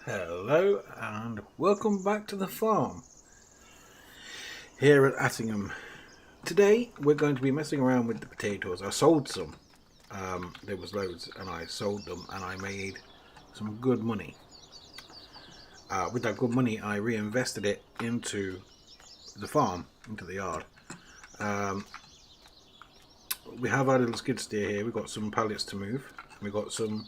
Hello and welcome back to the farm here at Attingham. Today we're going to be messing around with the potatoes. I sold some, there was loads, and I sold them and I made some good money. With that good money I reinvested it into the farm, into the yard. We have our little skid steer here, we've got some pallets to move, we've got some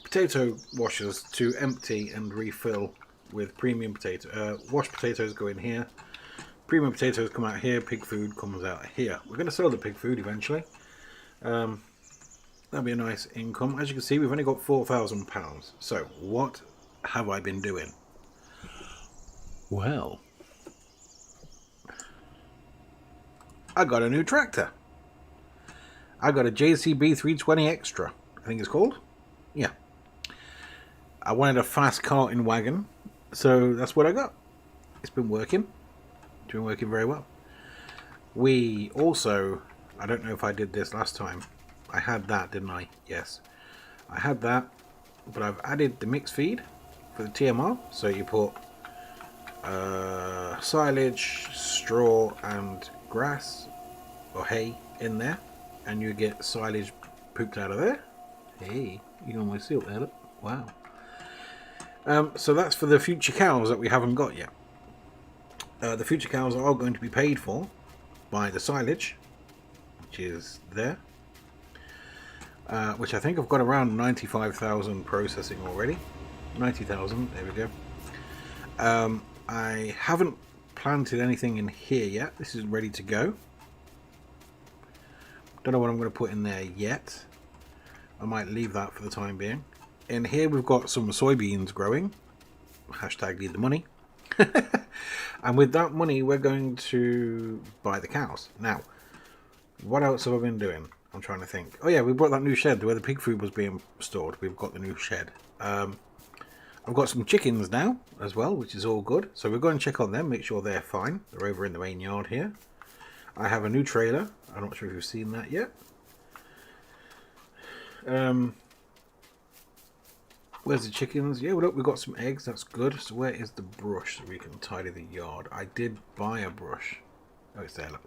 potato washers to empty and refill with premium potato. Washed potatoes go in here, premium potatoes come out here, pig food comes out here. We're going to sell the pig food eventually. That'll be a nice income. As you can see, we've only got £4,000. So what have I been doing? Well, I got a new tractor. I got a JCB 320 Extra, I think it's called. Yeah. I wanted a fast carting wagon, so that's what I got. It's been working. It's been working very well. We also, I don't know if I did this last time. I had that, didn't I? Yes. I had that, but I've added the mix feed for the TMR. So you put silage, straw and grass or hay in there, and you get silage pooped out of there. Hey, you can almost see it there, look. Wow. So that's for the future cows that we haven't got yet. The future cows are going to be paid for by the silage, which is there. Which I think I've got around 95,000 processing already. 90,000, there we go. I haven't planted anything in here yet. This is ready to go. Don't know what I'm going to put in there yet. I might leave that for the time being. In here we've got some soybeans growing. Hashtag need the money. And with that money we're going to buy the cows. Now, what else have I been doing? I'm trying to think. Oh yeah, we brought that new shed where the pig food was being stored. We've got the new shed. I've got some chickens now as well, which is all good. So we're going to check on them, make sure they're fine. They're over in the main yard here. I have a new trailer. I'm not sure if you've seen that yet. Where's the chickens? Yeah, well, look, we've got some eggs. That's good. So where is the brush so we can tidy the yard? I did buy a brush. Oh, it's there, look.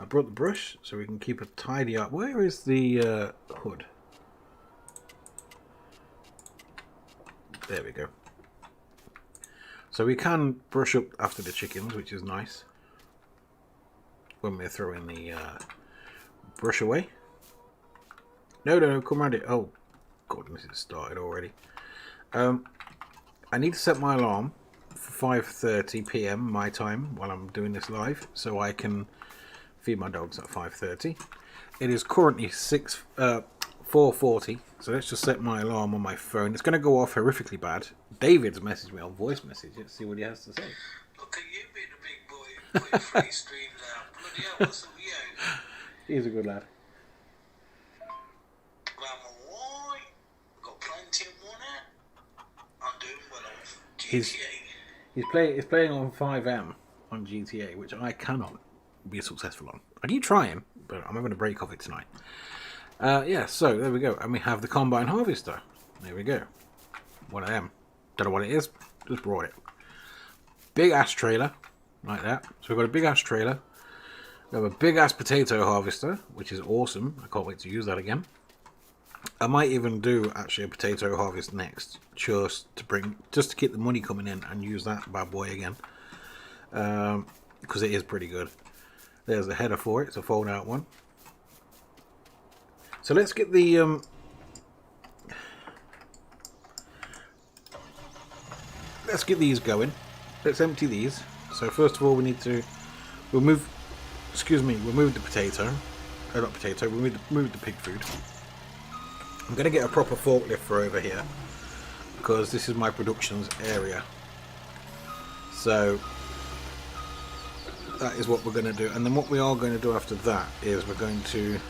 I brought the brush so we can keep it tidy up. Where is the hood? There we go. So we can brush up after the chickens, which is nice. When we're throwing the brush away. No, come around it. Oh, goodness, it started already. I need to set my alarm for 5:30 PM my time while I'm doing this live, so I can feed my dogs at 5:30. It is currently 4:40, so let's just set my alarm on my phone. It's going to go off horrifically bad. David's messaged me on voice message. Let's see what he has to say. Look at you being a big boy, putting free streams out. Bloody hell, what's up with you? He's a good lad. I'm alright. Got plenty of money. I'm doing well on GTA. He's playing on 5M on GTA, which I cannot be successful on. I keep trying, but I'm having a break of it tonight. Yeah, so there we go. And we have the combine harvester. There we go. One of them. Don't know what it is. Just brought it. Big ass trailer. Like that. So we've got a big ass trailer. We have a big ass potato harvester, which is awesome. I can't wait to use that again. I might even do actually a potato harvest next, just to keep the money coming in and use that bad boy again, because it is pretty good. There's the header for it. It's a fold out one. So let's get the let's get these going. Let's empty these. So first of all, we need to remove the potato. Not potato. Remove the pig food. I'm going to get a proper forklift for over here because this is my productions area. So that is what we're going to do. And then what we are going to do after that is we're going to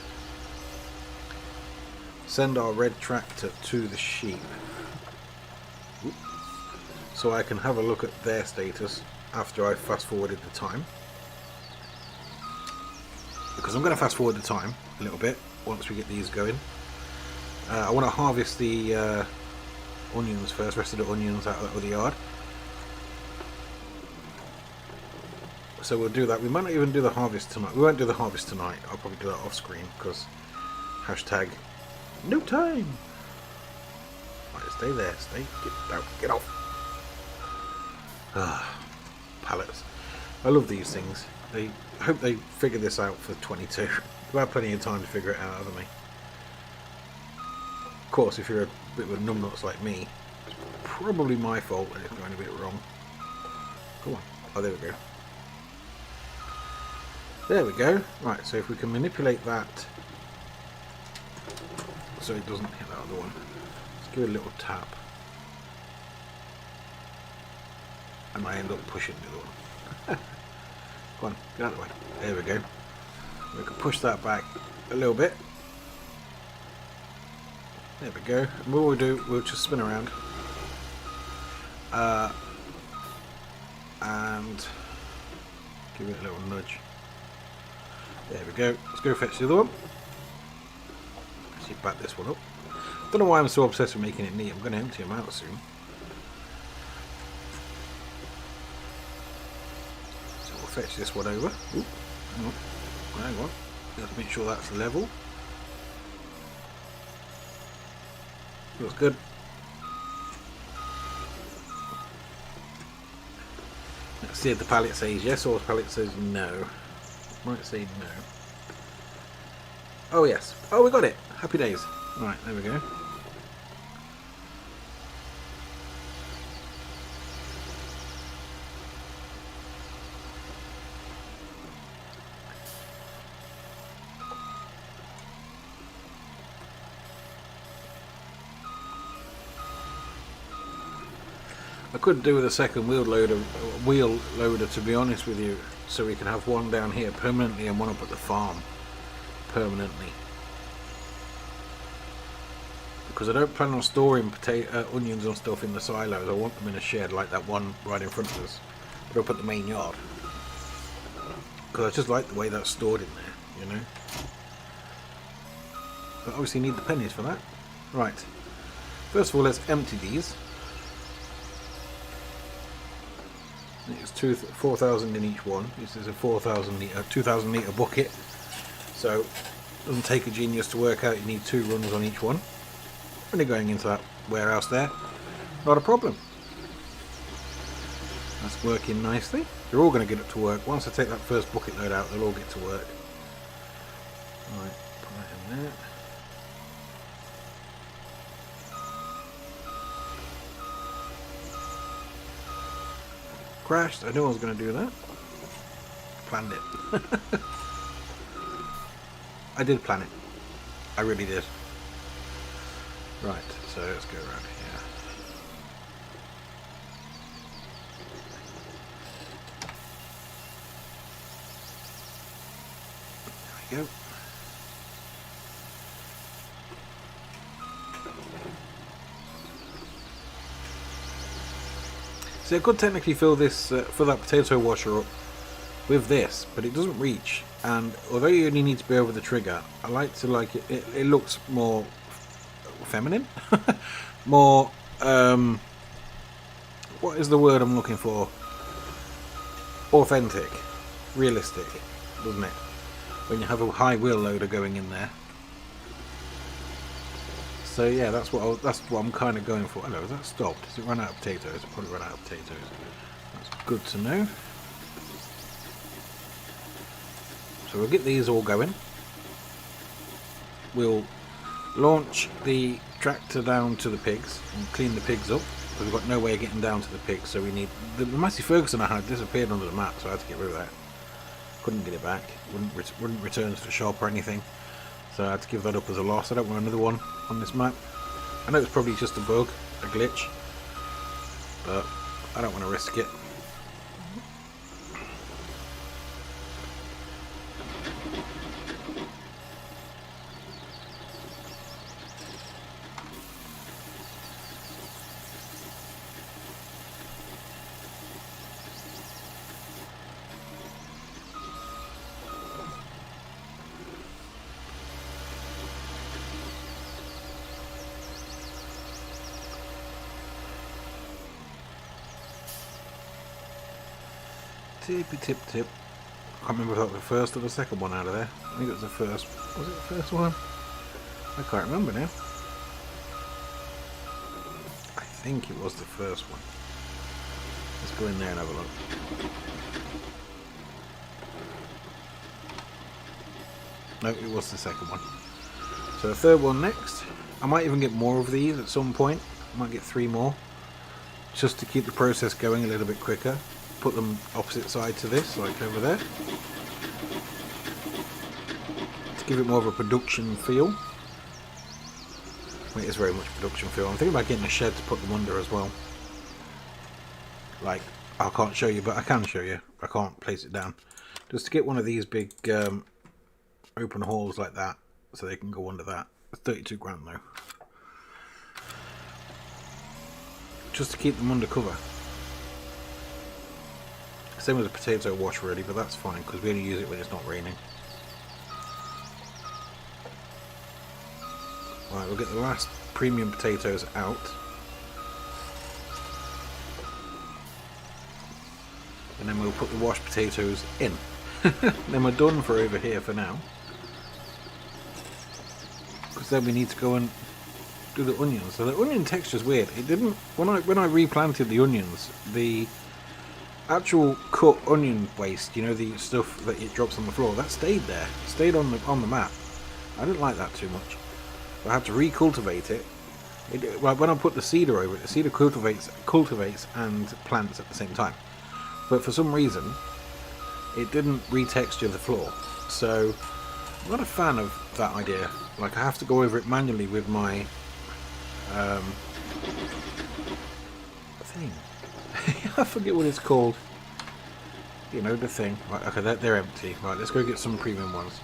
send our red tractor to the sheep so I can have a look at their status after I fast forwarded the time. Because I'm going to fast forward the time a little bit once we get these going. I want to harvest the onions first, rest of the onions out of that other yard. So we'll do that. We might not even do the harvest tonight. We won't do the harvest tonight. I'll probably do that off screen because hashtag no time. Right, stay there. Stay. Get out. Get off. Ah, pallets. I love these things. I hope they figure this out for 22. We'll have plenty of time to figure it out, haven't they? Of course, if you're a bit of a numbnuts like me, it's probably my fault and it's going a bit wrong. Come on. Oh, there we go. There we go. Right, so if we can manipulate that so it doesn't hit that other one. Let's give it a little tap. And I end up pushing the other one. Come on, get out of the way. There we go. We can push that back a little bit. There we go. And what we'll do, we'll just spin around. And give it a little nudge. There we go. Let's go fetch the other one. Actually, back this one up. Don't know why I'm so obsessed with making it neat. I'm going to empty them out soon. So we'll fetch this one over. Ooh, hang on. Let's make sure that's level. Looks good. Let's see if the palette says yes or the palette says no. Might say no. Oh yes. Oh, we got it. Happy days. Right, there we go. I could do with a second wheel loader, to be honest with you, so we can have one down here permanently and one up at the farm permanently. Because I don't plan on storing onions and stuff in the silos. I want them in a shed like that one right in front of us, but up at the main yard. Because I just like the way that's stored in there, you know. But obviously need the pennies for that. Right. First of all, let's empty these. It's 4,000 in each one. This is a 2,000 litre bucket. So it doesn't take a genius to work out you need 2 runs on each one. When you're going into that warehouse there, not a problem. That's working nicely. They're all going to get up to work. Once I take that first bucket load out, they'll all get to work. Right, put that in there. Crashed. I knew I was going to do that. Planned it. I did plan it. I really did. Right, so let's go around here. There we go. So I could technically fill this, fill that potato washer up with this, but it doesn't reach. And although you only need to be over the trigger, I like to like it. It looks more feminine, more. What is the word I'm looking for? Authentic, realistic, doesn't it? When you have a high wheel loader going in there. So yeah, that's what I'm kind of going for. Hello, has that stopped? Has it run out of potatoes? It probably run out of potatoes. That's good to know. So we'll get these all going. We'll launch the tractor down to the pigs and clean the pigs up, because we've got no way of getting down to the pigs. So we need the Massey Ferguson I had disappeared under the map, so I had to get rid of that. Couldn't get it back. Wouldn't return to the shop or anything. So I had to give that up as a loss. I don't want another one on this map. I know it's probably just a bug, a glitch, but I don't want to risk it. Tippy tip tip. I can't remember if that was the first or the second one out of there. I think it was the first. Was it the first one? I can't remember now. I think it was the first one. Let's go in there and have a look. No, it was the second one. So the third one next. I might even get more of these at some point. I might get 3 more. Just to keep the process going a little bit quicker. Put them opposite side to this, like over there. To give it more of a production feel. It is very much production feel. I'm thinking about getting a shed to put them under as well. Like, I can't show you, but I can show you. I can't place it down. Just to get one of these big open halls like that, so they can go under that. It's 32 grand though. Just to keep them under cover. Same with the potato wash really, but that's fine because we only use it when it's not raining. Right, we'll get the last premium potatoes out. And then we'll put the washed potatoes in. Then we're done for over here for now. Because then we need to go and do the onions. So the onion texture is weird. It didn't when I replanted the onions, the actual cut onion waste, you know, the stuff that it drops on the floor, that stayed there. It stayed on the mat. I didn't like that too much. I had to recultivate it. Well, when I put the seeder over it, the seeder cultivates and plants at the same time. But for some reason, it didn't retexture the floor. So I'm not a fan of that idea. Like, I have to go over it manually with my thing. I forget what it's called. You know, the thing. Right, okay, they're empty. Right, let's go get some premium ones.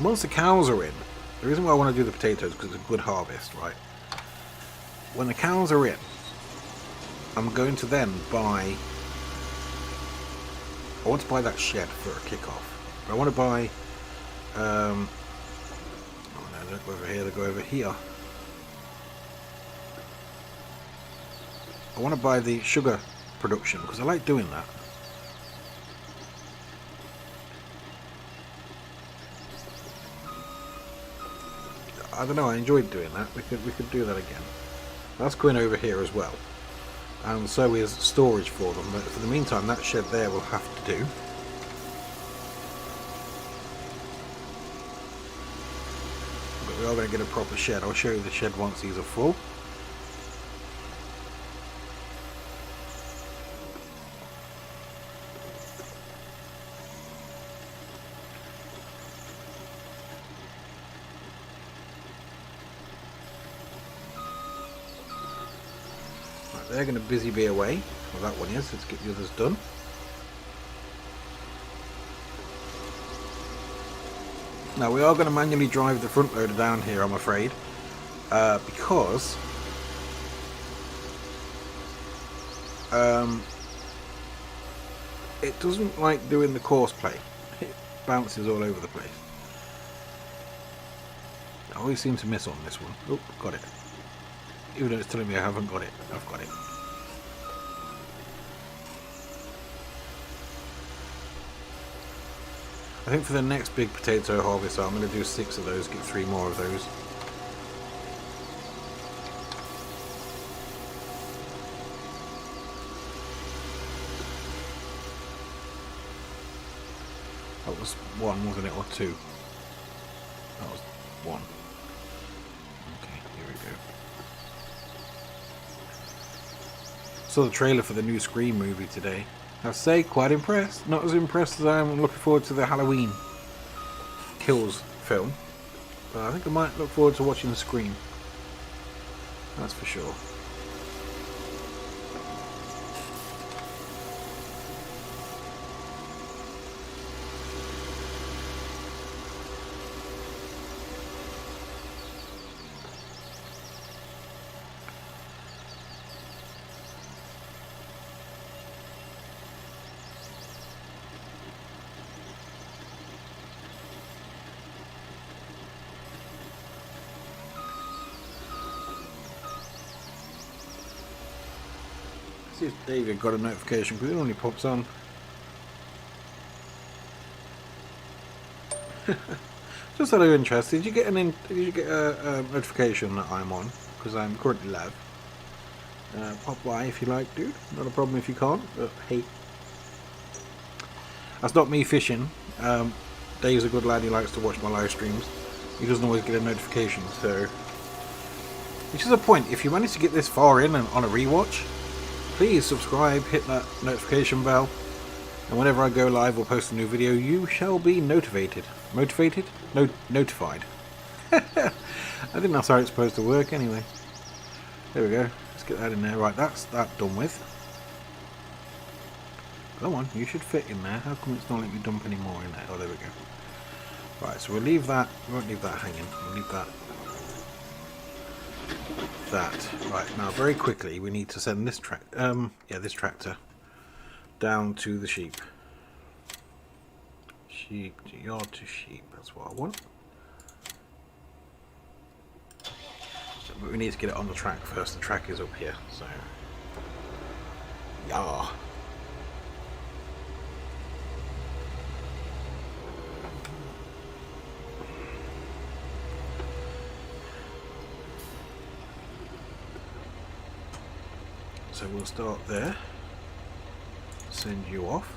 Once the cows are in, the reason why I want to do the potatoes is because it's a good harvest, right? When the cows are in, I'm going to then buy... I want to buy that shed for a kick-off. I want to buy... oh no, they don't go over here, they go over here. I want to buy the sugar production, because I like doing that. I don't know, I enjoyed doing that. We could do that again. That's going over here as well. And so is storage for them. But for the meantime, that shed there will have to do. But we are going to get a proper shed. I'll show you the shed once these are full. They're going to busy be away. Well, that one is. Let's get the others done. Now we are going to manually drive the front loader down here, I'm afraid, because it doesn't like doing the course play. It bounces all over the place. I always seem to miss on this one. Oh, got it. Even though it's telling me I haven't got it, I've got it. I think for the next big potato harvest, I'm going to do 6 of those, get 3 more of those. That was 1, wasn't it, or 2? That was 1. Okay, here we go. Saw the trailer for the new Scream movie today. I say, quite impressed. Not as impressed as I am looking forward to the Halloween Kills film. But I think I might look forward to watching Scream. That's for sure. See if David got a notification because it only pops on. Just out of interest, did you get a notification that I'm on? Because I'm currently live. Pop by if you like, dude. Not a problem if you can't. But hey, that's not me fishing. Dave's a good lad. He likes to watch my live streams. He doesn't always get a notification, so. Which is a point. If you manage to get this far in and on a rewatch, please subscribe, hit that notification bell, and whenever I go live or post a new video, you shall be notified. Motivated? No, notified. I think that's how it's supposed to work anyway. There we go. Let's get that in there. Right, that's that done with. Come on, you should fit in there. How come it's not letting me dump any more in there? Oh, there we go. Right, so we'll leave that. We won't leave that hanging. We'll leave that. Right, now very quickly we need to send this this tractor down to the sheep. Yard to sheep, that's what I want. But we need to get it on the track first. The track is up here, so yeah. So we'll start there, send you off,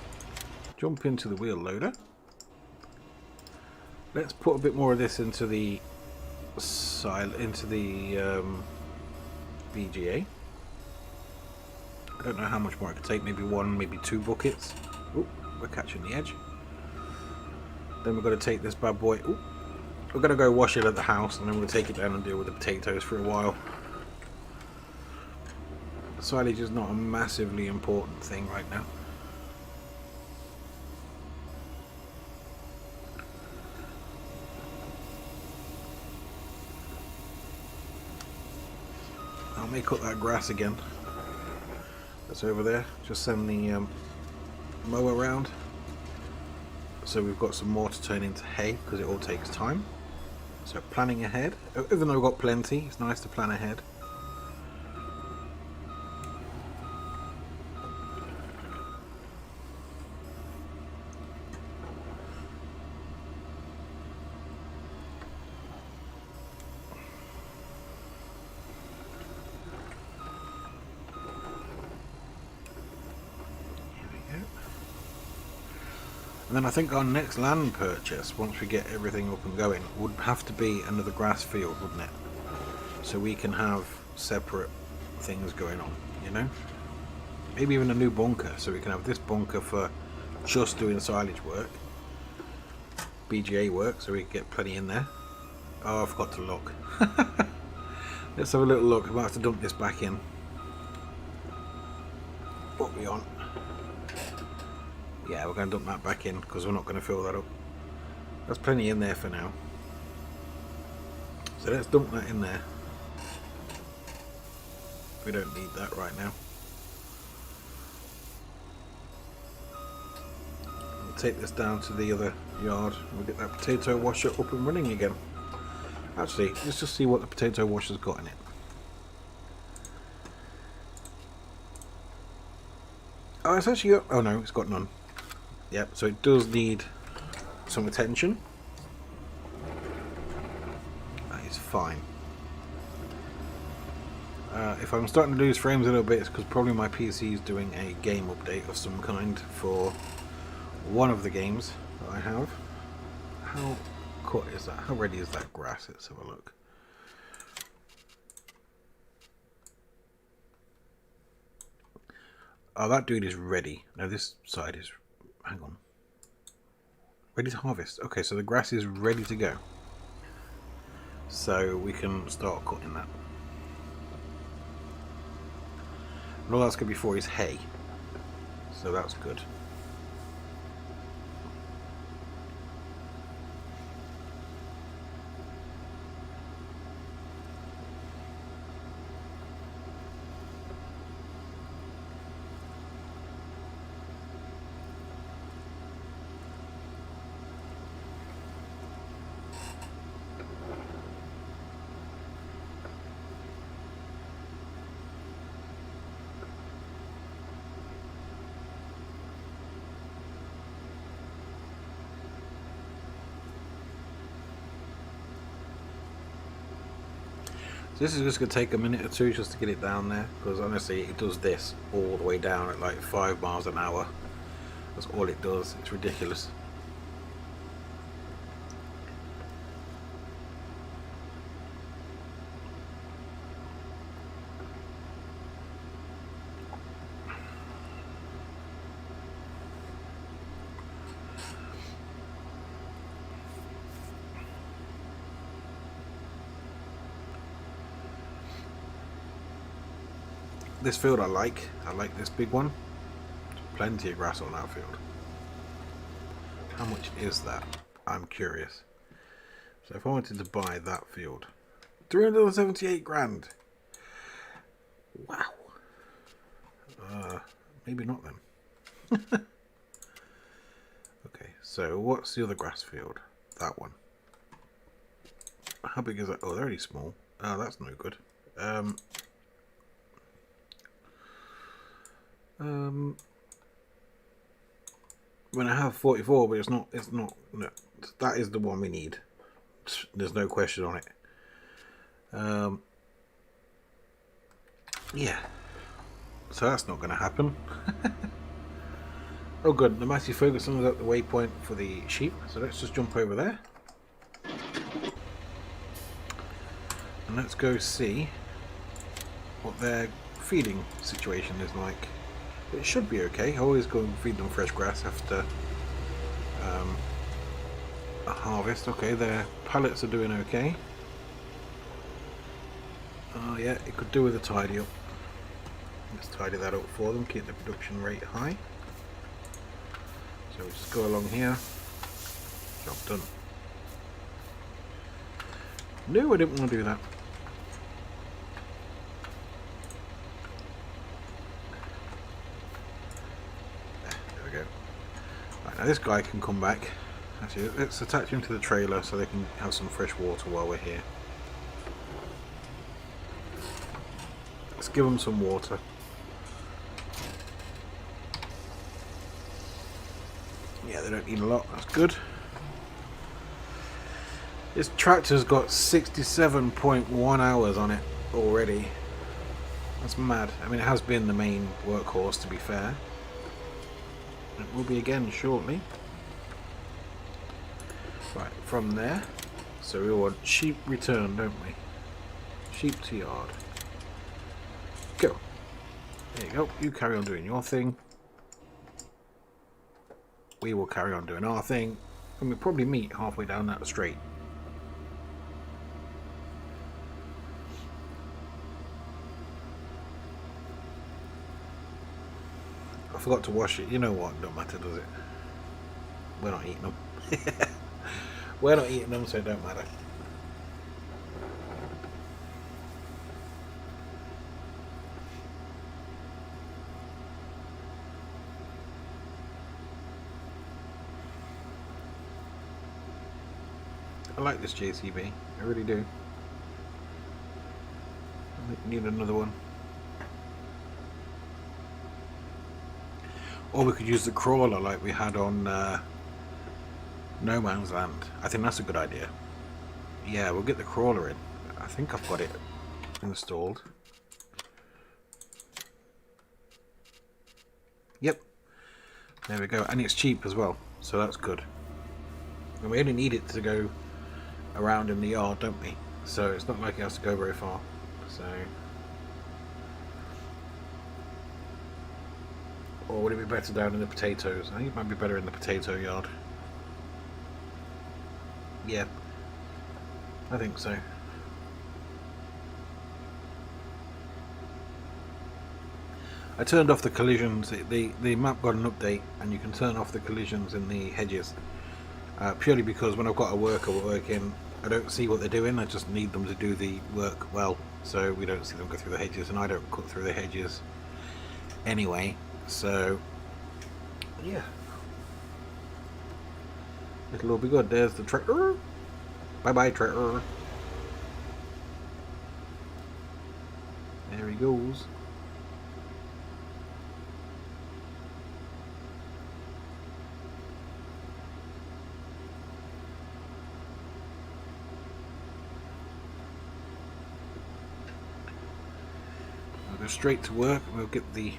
jump into the wheel loader. Let's put a bit more of this into the BGA. I don't know how much more I could take, maybe one, maybe 2 buckets. Ooh, we're catching the edge. Then we're going to take this bad boy, we're going to go wash it at the house, and then we'll take it down and deal with the potatoes for a while. Silage is not a massively important thing right now. I may cut that grass again. That's over there. Just send the mower around. So we've got some more to turn into hay because it all takes time. So planning ahead. Even though we've got plenty, it's nice to plan ahead. And then I think our next land purchase, once we get everything up and going, would have to be another grass field, wouldn't it? So we can have separate things going on, you know? Maybe even a new bunker, so we can have this bunker for just doing silage work. BGA work, so we can get plenty in there. Oh, I forgot to look. Let's have a little look. I might have to dump this back in. What are we on? Yeah, we're going to dump that back in because we're not going to fill that up. There's plenty in there for now. So let's dump that in there. We don't need that right now. We'll take this down to the other yard. We'll get that potato washer up and running again. Actually, let's just see what the potato washer's got in it. Oh, it's actually got... Oh no, it's got none. Yep, so it does need some attention. That is fine. If I'm starting to lose frames a little bit, it's because probably my PC is doing a game update of some kind for one of the games that I have. How cut is that? How ready is that grass? Let's have a look. Oh, that dude is ready. Now this side is... Hang on. Ready to harvest. Okay, so the grass is ready to go. So we can start cutting that. And all that's going to be for is hay. So that's good. This is just going to take a minute or two just to get it down there, because honestly it does this all the way down at like 5 miles an hour. That's all it does. It's ridiculous. This field I like this big one. Plenty of grass on that field. How much is that? I'm curious. So if I wanted to buy that field, 378 grand. Wow. Maybe not then. Okay, so what's the other grass field? That one. How big is that? Oh, they're really small. Oh, that's no good. When I have 44, but it's not, no, that is the one we need. There's no question on it. Yeah. So that's not going to happen. Oh good, the Matthew Ferguson's at the waypoint for the sheep, so let's just jump over there. And let's go see what their feeding situation is like. It should be okay. I always go and feed them fresh grass after a harvest. Okay, their pallets are doing okay. Oh yeah, it could do with a tidy up. Let's tidy that up for them, keep the production rate high. So we just go along here. Job done. No, I didn't want to do that. There we go. Right, now this guy can come back. Actually, let's attach him to the trailer so they can have some fresh water while we're here. Let's give them some water. Yeah, they don't need a lot, that's good. This tractor's got 67.1 hours on it already. That's mad. I mean, it has been the main workhorse, to be fair. It will be again shortly. Right, from there. So we want sheep return, don't we? Sheep to yard. Go. There you go. You carry on doing your thing. We will carry on doing our thing. And we'll probably meet halfway down that straight. I forgot to wash it. You know what? Don't matter, does it? We're not eating them. We're not eating them, so it don't matter. I like this JCB. I really do. I need another one. Or we could use the crawler like we had on No Man's Land. I think that's a good idea. Yeah, we'll get the crawler in. I think I've got it installed. Yep. There we go. And it's cheap as well, so that's good. And we only need it to go around in the yard, don't we? So it's not like it has to go very far. So, or would it be better down in the potatoes? I think it might be better in the potato yard. Yeah, I think so. I turned off the collisions. The map got an update, and you can turn off the collisions in the hedges. Purely because when I've got a worker working, I don't see what they're doing. I just need them to do the work well, so we don't see them go through the hedges, and I don't cut through the hedges anyway. So yeah, it'll all be good. There's the tractor. Bye bye, tractor. There he goes. straight to work and we'll get the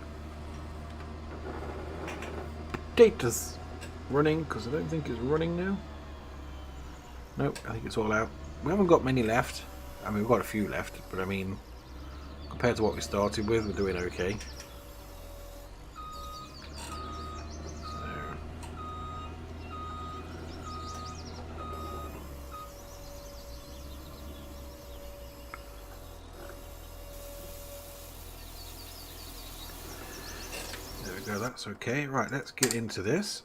potatoes running, because I don't think it's running now. Nope, I think it's all out. We haven't got many left. I mean, we've got a few left, but I mean, compared to what we started with, we're doing okay. There we go, that's okay. Right, let's get into this.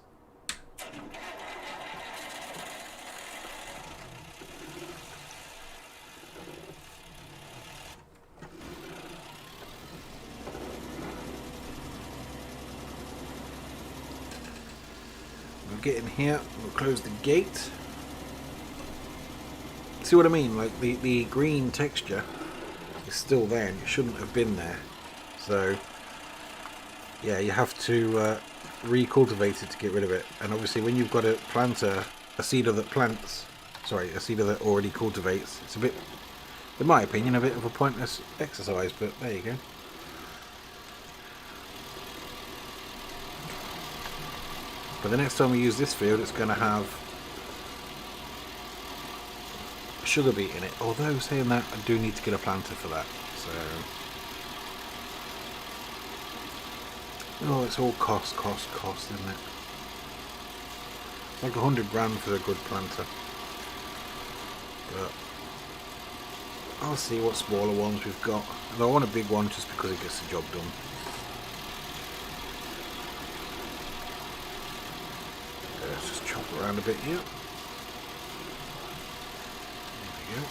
We'll get in here, we'll close the gate. See what I mean? Like the green texture is still there and it shouldn't have been there. So yeah, you have to recultivate it to get rid of it. And obviously when you've got a planter, a seeder that plants, sorry, a seeder that already cultivates, it's a bit, in my opinion, a bit of a pointless exercise, but there you go. But the next time we use this field, it's going to have sugar beet in it. Although, saying that, I do need to get a planter for that. So, oh, it's all cost, isn't it? It's like 100 grand for a good planter. But I'll see what smaller ones we've got. And I want a big one just because it gets the job done. Let's just chop around a bit here. There we go.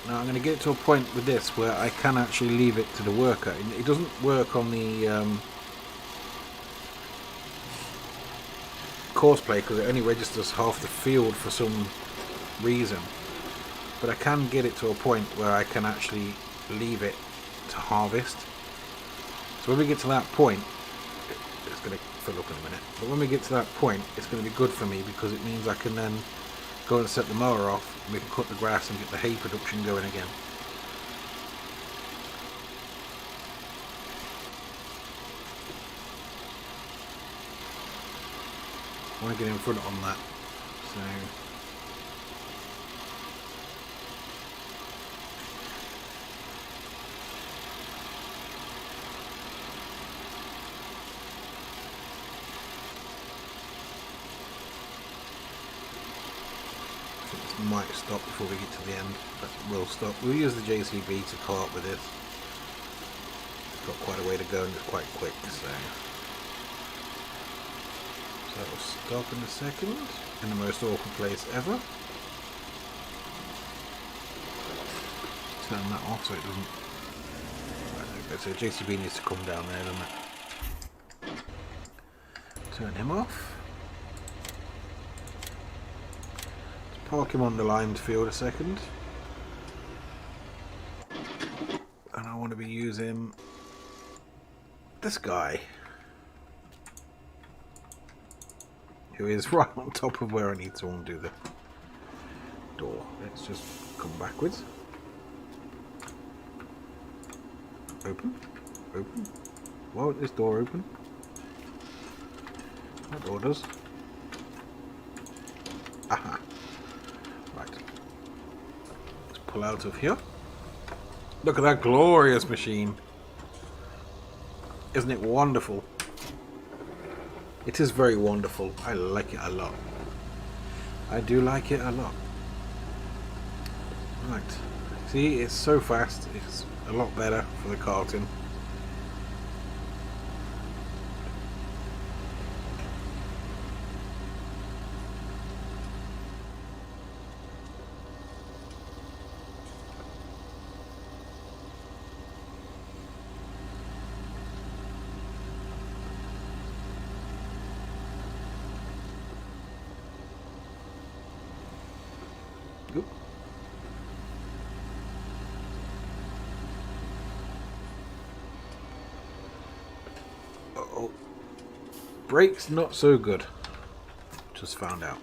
Now I'm going to get to a point with this where I can actually leave it to the worker. It doesn't work on the course play because it only registers half the field for some reason. But I can get it to a point where I can actually leave it to harvest. So when we get to that point, it's going to fill up in a minute. But when we get to that point, it's going to be good for me because it means I can then go and set the mower off and we can cut the grass and get the hay production going again. I want to get in front on that. So might stop before we get to the end, but we'll stop. We'll use the JCB to cart with this. It's got quite a way to go and it's quite quick, so that will stop in a second, in the most awkward place ever. Turn that off so it doesn't. Right, there we go. So JCB needs to come down there, doesn't it? Turn him off. Park him on the lined field a second. And I want to be using this guy, who is right on top of where I need to undo the door. Let's just come backwards. Open. Open. Why won't this door open? That door does. Aha. Pull out of here. Look at that glorious machine. Isn't it wonderful? It is very wonderful. I like it a lot. I do like it a lot. Right. See, it's so fast. It's a lot better for the carting. Brakes not so good. Just found out.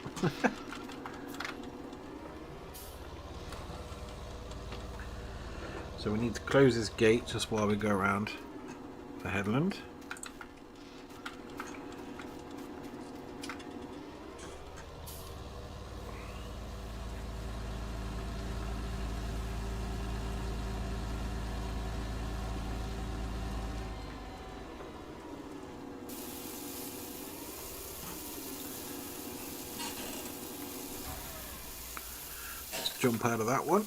So we need to close this gate just while we go around the headland. Let's jump out of that one.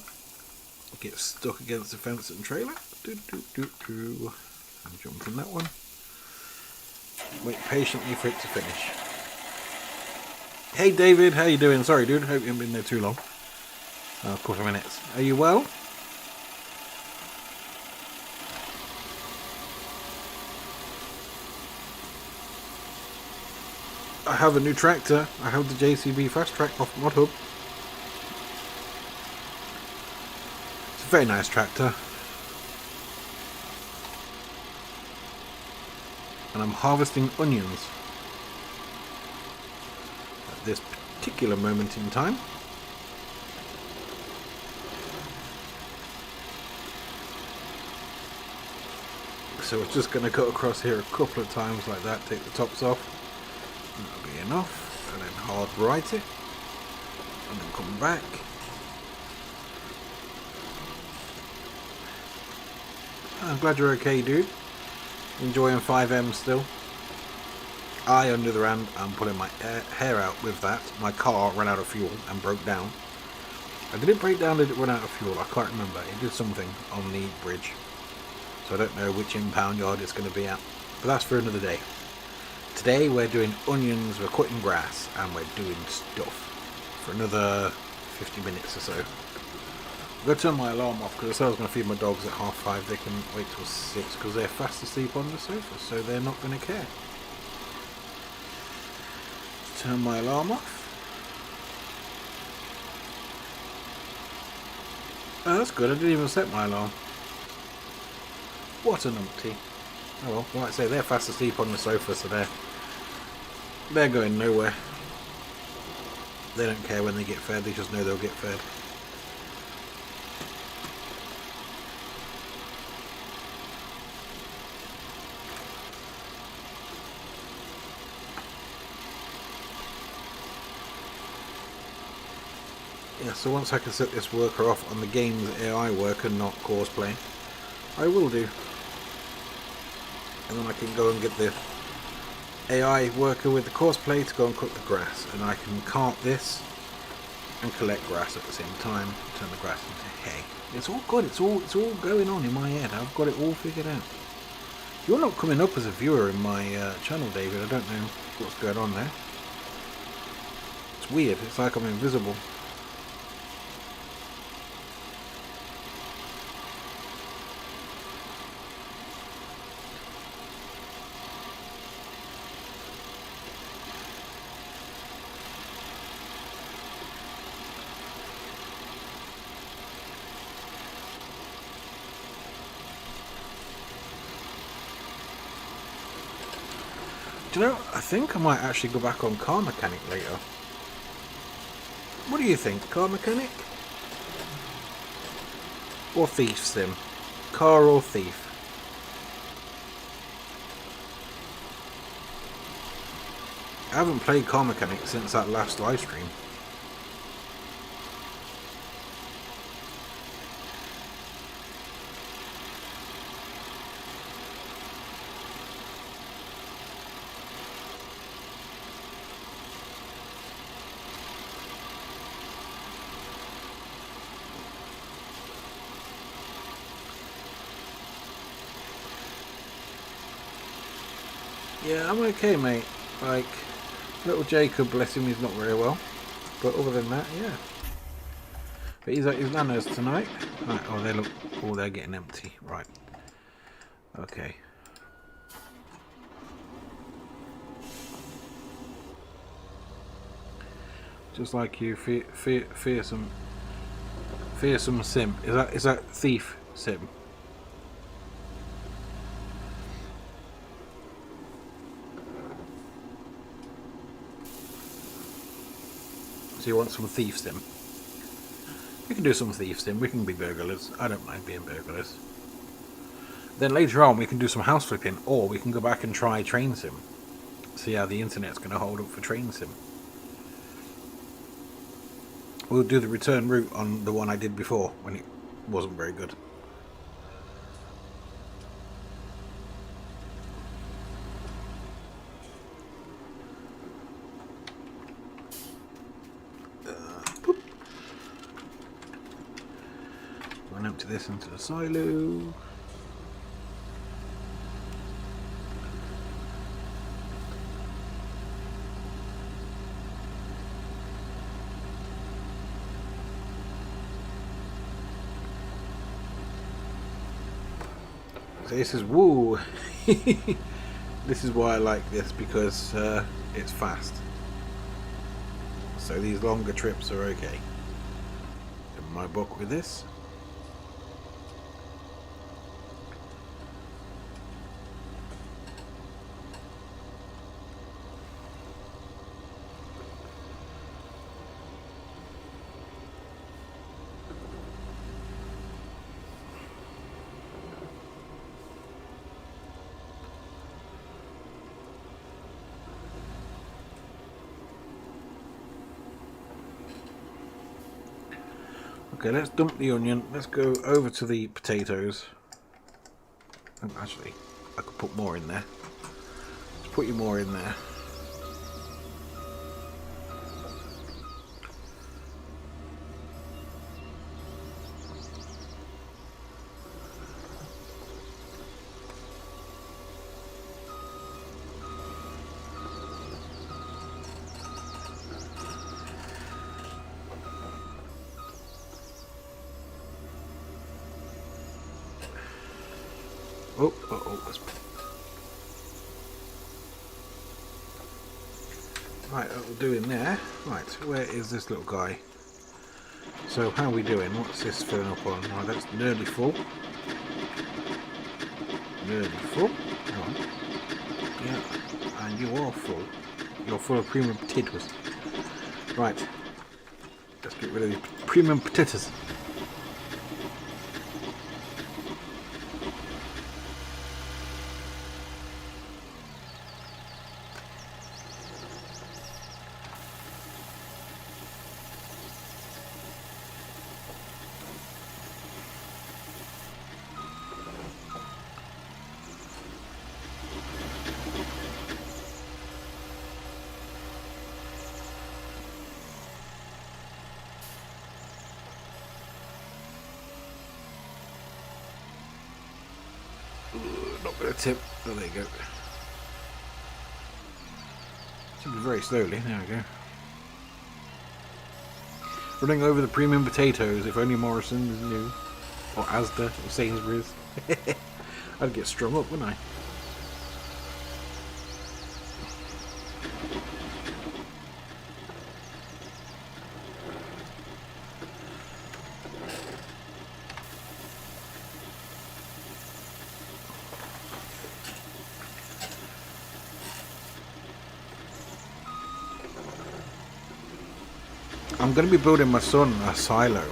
Get stuck against the fence and trailer. And jump in that one. Wait patiently for it to finish. Hey David, how you doing? Sorry dude, hope you haven't been there too long. A couple of minutes. Are you well? I have a new tractor. I have the JCB Fast Track off Mod Hub. It's a very nice tractor. And I'm harvesting onions at this particular moment in time. So we're just going to cut across here a couple of times like that, take the tops off, and that'll be enough, and then hard right it, and then come back. I'm glad you're okay, dude. Enjoying 5M still. I, on the other hand, am pulling my hair out with that. My car ran out of fuel and broke down. Did it break down? Did it run out of fuel? I can't remember. It did something on the bridge. So I don't know which impound yard it's going to be at. But that's for another day. Today we're doing onions, we're cutting grass, and we're doing stuff for another 50 minutes or so. I'm going to turn my alarm off because I said I was going to feed my dogs at 5:30. They can wait till 6 because they're fast asleep on the sofa, so they're not going to care. Turn my alarm off. Oh, that's good. I didn't even set my alarm. What a numpty. Oh well, like I say, they're fast asleep on the sofa, so they're going nowhere. They don't care when they get fed, they just know they'll get fed. Yeah, so once I can set this worker off on the game's AI worker, not Courseplay, I will do. And then I can go and get the AI worker with the Courseplay to go and cut the grass. And I can cart this and collect grass at the same time, turn the grass into hay. It's all good, it's all going on in my head. I've got it all figured out. You're not coming up as a viewer in my channel, David. I don't know what's going on there. It's weird, it's like I'm invisible. Do you know, I think I might actually go back on Car Mechanic later. What do you think? Car Mechanic? Or Thief Sim? Car or Thief? I haven't played Car Mechanic since that last live stream. Yeah, I'm okay, mate. Like, little Jacob, bless him, he's not very well. But other than that, yeah. But he's at his nana's tonight. Right, oh, they're getting empty. Right. Okay. Just like you, fearsome sim. Is that thief sim? So you want some thief sim? We can do some thief sim. We can be burglars. I don't mind being burglars. Then later on we can do some house flipping, or we can go back and try train sim. See how the internet's going to hold up for train sim. We'll do the return route on the one I did before when it wasn't very good. Run empty this into the silo. So this is woo. This is why I like this, because it's fast. So these longer trips are okay. In my book with this. Okay, let's dump the onion. Let's go over to the potatoes. Oh, actually, I could put more in there. Let's put you more in there. Let's... Right, what we're doing there. Right, where is this little guy? So, how are we doing? What's this filling up on? Right, that's nearly full. Nearly full. Hang on. Yeah, and you are full. You're full of premium potatoes. Right, let's get rid of the premium potatoes. Not going to tip. Oh, there you go. Should be very slowly. There we go. Running over the premium potatoes. If only Morrison's knew, or Asda, or Sainsbury's. I'd get strung up, wouldn't I? I'm going to be building my son a silo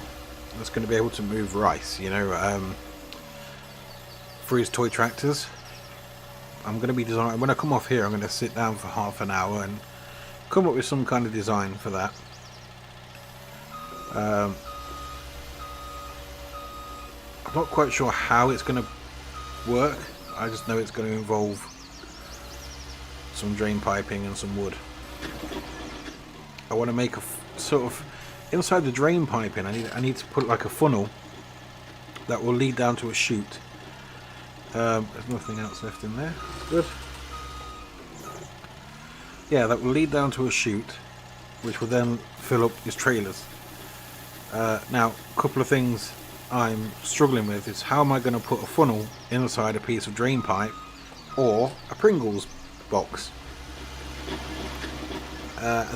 that's going to be able to move rice, you know, for his toy tractors. I'm going to be designing, when I come off here, I'm going to sit down for half an hour and come up with some kind of design for that. I'm not quite sure how it's going to work. I just know it's going to involve some drain piping and some wood. I want to make a sort of inside the drain piping. I need to put like a funnel that will lead down to a chute. There's nothing else left in there. Good. Yeah, that will lead down to a chute, which will then fill up his trailers. Now, a couple of things I'm struggling with is how am I going to put a funnel inside a piece of drain pipe or a Pringles box.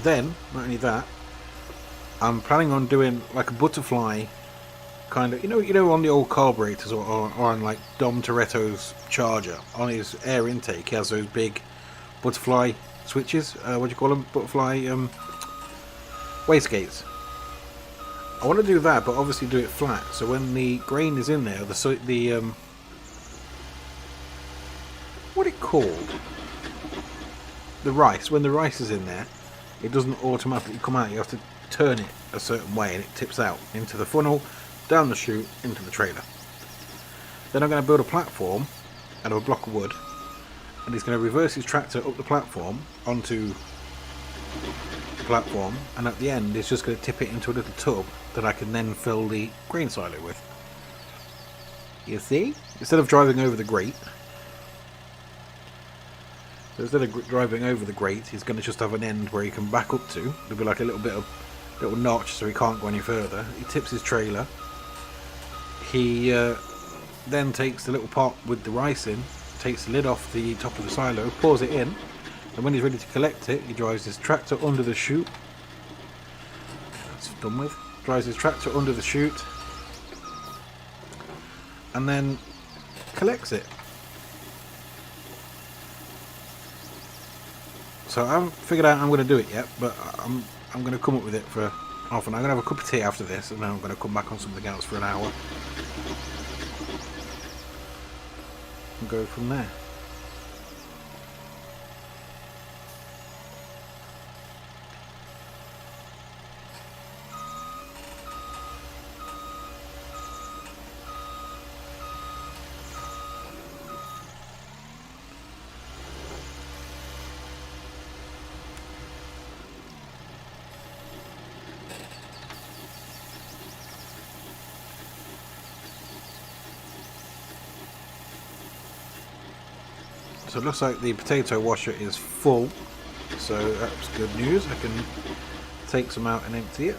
Then, not only that, I'm planning on doing like a butterfly kind of, you know, on the old carburetors or on like Dom Toretto's Charger, on his air intake, he has those big butterfly switches. What do you call them? Butterfly wastegates. I want to do that, but obviously do it flat. So when the grain is in there, what it called? The rice. When the rice is in there, it doesn't automatically come out. You have to turn it a certain way, and it tips out into the funnel, down the chute, into the trailer. Then I'm going to build a platform out of a block of wood, and he's going to reverse his tractor up the platform onto the platform, and at the end he's just going to tip it into a little tub that I can then fill the grain silo with. You see? Instead of driving over the grate, he's going to just have an end where he can back up to. There'll be like a little notch so he can't go any further. He tips his trailer. He then takes the little pot with the rice in, takes the lid off the top of the silo, pours it in, and when he's ready to collect it, he drives his tractor under the chute. That's done with. Drives his tractor under the chute, and then collects it. So I haven't figured out how I'm going to do it yet, but I'm going to come up with it for half an hour. I'm going to have a cup of tea after this, and then I'm going to come back on something else for an hour and go from there. So it looks like the potato washer is full, so that's good news. I can take some out and empty it.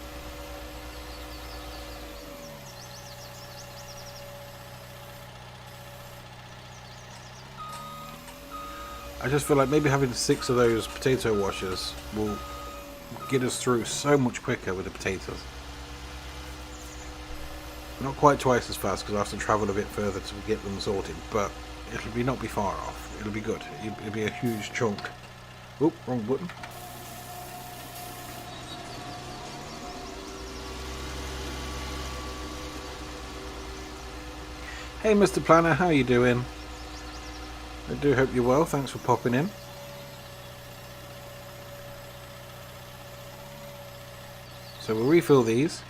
I just feel like maybe having 6 of those potato washers will get us through so much quicker with the potatoes. Not quite twice as fast because I have to travel a bit further to get them sorted, but it'll not be far off. It'll be good. It'll be a huge chunk. Oh, wrong button. Hey Mr. Planner, how you doing? I do hope you're well. Thanks for popping in. So we'll refill these,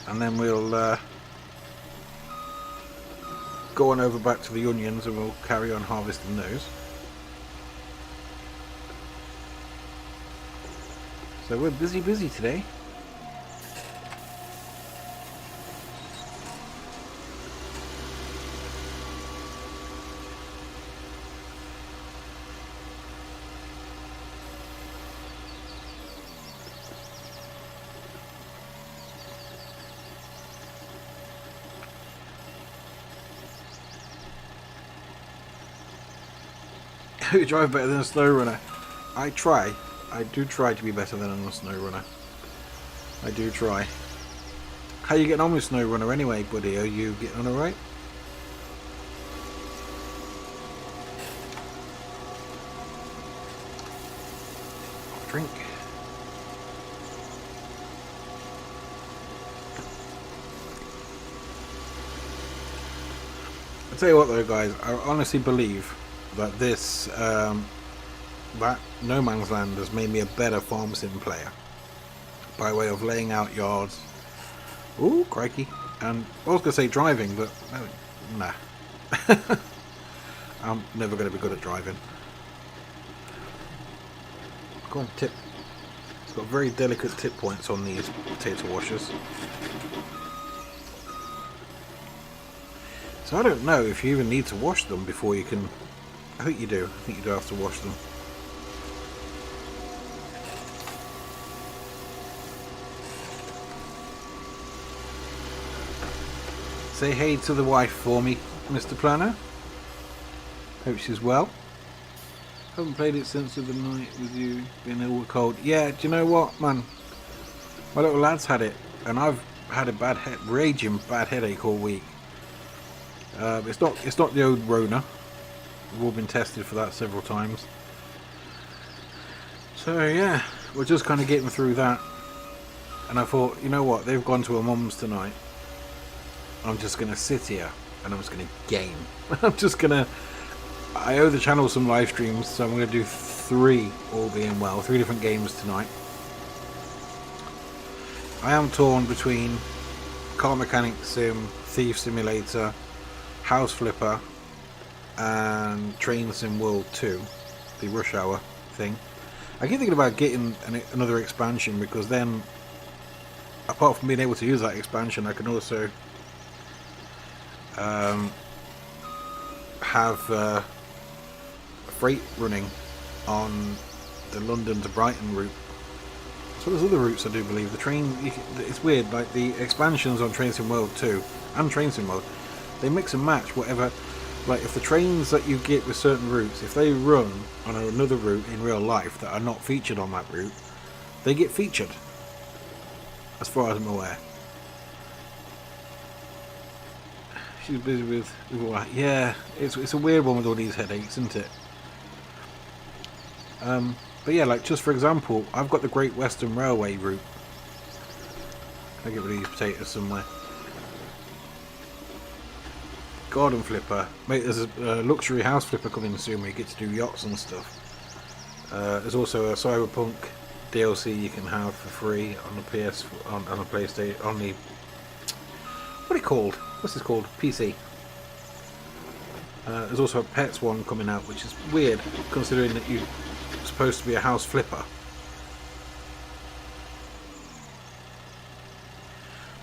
and then we'll go on over back to the onions, and we'll carry on harvesting those. So we're busy today. You drive better than a snow runner. I do try to be better than a snow runner. I do try. How you getting on with snow runner anyway, buddy? Are you getting on alright? Drink. I'll tell you what though guys, I honestly believe that this that No Man's Land has made me a better farm sim player by way of laying out yards. Ooh, crikey. And I was going to say driving, but nah. I'm never going to be good at driving. Go on, tip. It's got very delicate tip points on these potato washers. So I don't know if you even need to wash them before you can. I think you do. I think you do have to wash them. Say hey to the wife for me, Mr. Planner. Hope she's well. Haven't played it since the other night with you being ill with cold. Yeah, do you know what, man? My little lad's had it, and I've had a raging bad headache all week. It's not the old Rona. We've all been tested for that several times. So yeah, we're just kind of getting through that. And I thought, you know what? They've gone to a mum's tonight. I'm just going to sit here and I'm just going to game. I'm just going to... I owe the channel some live streams, so I'm going to do 3, all being well. 3 different games tonight. I am torn between Car Mechanic Sim, Thief Simulator, House Flipper, and Train Sim World 2, the Rush Hour thing. I keep thinking about getting another expansion, because then, apart from being able to use that expansion, I can also have freight running on the London to Brighton route. So there's other routes, I do believe. The train, it's weird, like the expansions on Train Sim World 2 and Train Sim World, they mix and match whatever. Like if the trains that you get with certain routes, if they run on another route in real life that are not featured on that route, they get featured, as far as I'm aware. She's busy with what? Yeah, it's a weird one with all these headaches, isn't it? But yeah, like just for example, I've got the Great Western Railway route. I'll get rid of these potatoes somewhere. Garden flipper, mate. There's a luxury house flipper coming soon where you get to do yachts and stuff. There's also a Cyberpunk DLC you can have for free on the PS, on a PlayStation, on the what's it called? PC. There's also a Pets one coming out, which is weird considering that you're supposed to be a house flipper.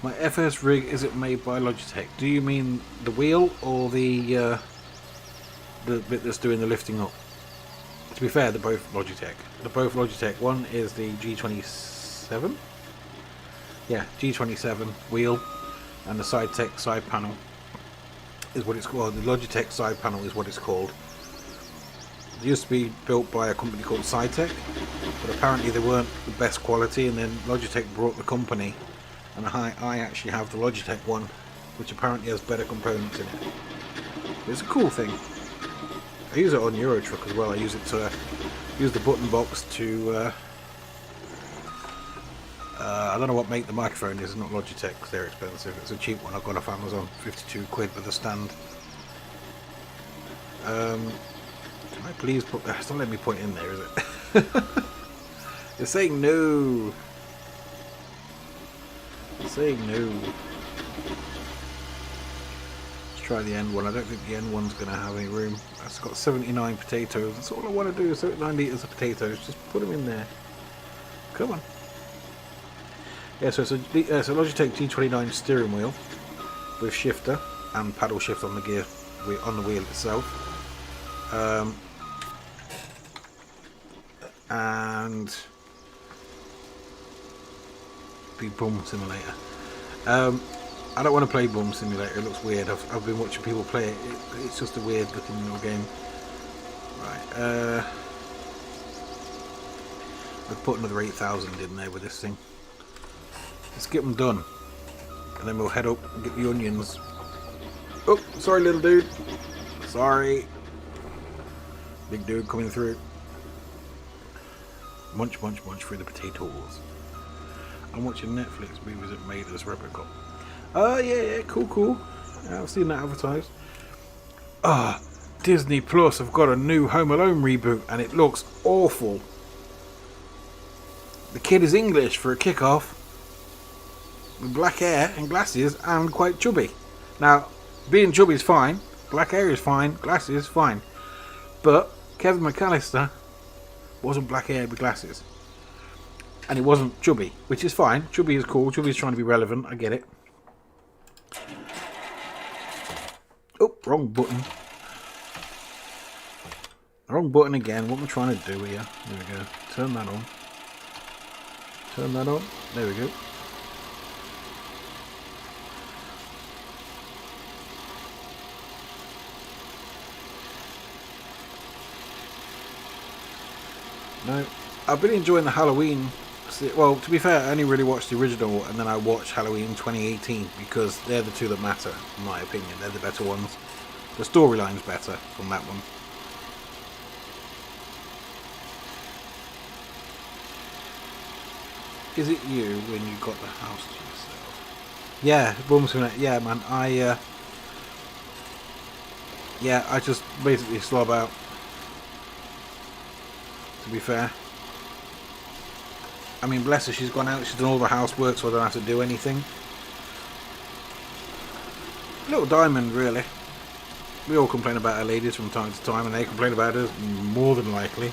My FS rig, is it made by Logitech? Do you mean the wheel or the bit that's doing the lifting up? To be fair, they're both Logitech. They're both Logitech. One is the G27? Yeah, G27 wheel, and the SideTech side panel is what it's called. The Logitech side panel is what it's called. It used to be built by a company called SideTech, but apparently they weren't the best quality, and then Logitech brought the company. And I actually have the Logitech one, which apparently has better components in it. It's a cool thing. I use it on Euro Truck as well. I use it to use the button box to... I don't know what make the microphone is. It's not Logitech because they're expensive. It's a cheap one I got off Amazon, 52 quid with a stand. Can I please put that? It's not letting me put it in there, is it? It's saying no. Saying no. Let's try the end one. I don't think the end one's going to have any room. It's got 79 potatoes. That's all I want to do is 79 litres of potatoes. Just put them in there. Come on. Yeah, so it's a Logitech G29 steering wheel with shifter and paddle shift on the wheel itself. And the Bum Simulator. I don't want to play Bum Simulator, it looks weird. I've been watching people play it. It's just a weird looking little game. Right, I've put another 8,000 in there with this thing. Let's get them done, and then we'll head up and get the onions. Oh, sorry little dude. Sorry. Big dude coming through. Munch, munch, munch through the potatoes. I'm watching Netflix movies that made us Replicon. Oh yeah, cool. Yeah, I've seen that advertised. Disney Plus have got a new Home Alone reboot and it looks awful. The kid is English for a kick-off, with black hair and glasses and quite chubby. Now, being chubby is fine, black hair is fine, glasses fine. But Kevin McAllister wasn't black hair with glasses. And it wasn't chubby, which is fine. Chubby is cool. Chubby is trying to be relevant. I get it. Oh, wrong button. Wrong button again. What am I trying to do here? There we go. Turn that on. Turn that on. There we go. No, I've been enjoying the Halloween. Well, to be fair, I only really watched the original and then I watched Halloween 2018 because they're the two that matter, in my opinion. They're the better ones. The storyline's better from that one. Is it you when you got the house to yourself? Yeah, yeah, man. I just basically slob out. To be fair. I mean, bless her, she's gone out, she's done all the housework, so I don't have to do anything. Little diamond, really. We all complain about our ladies from time to time, and they complain about us more than likely.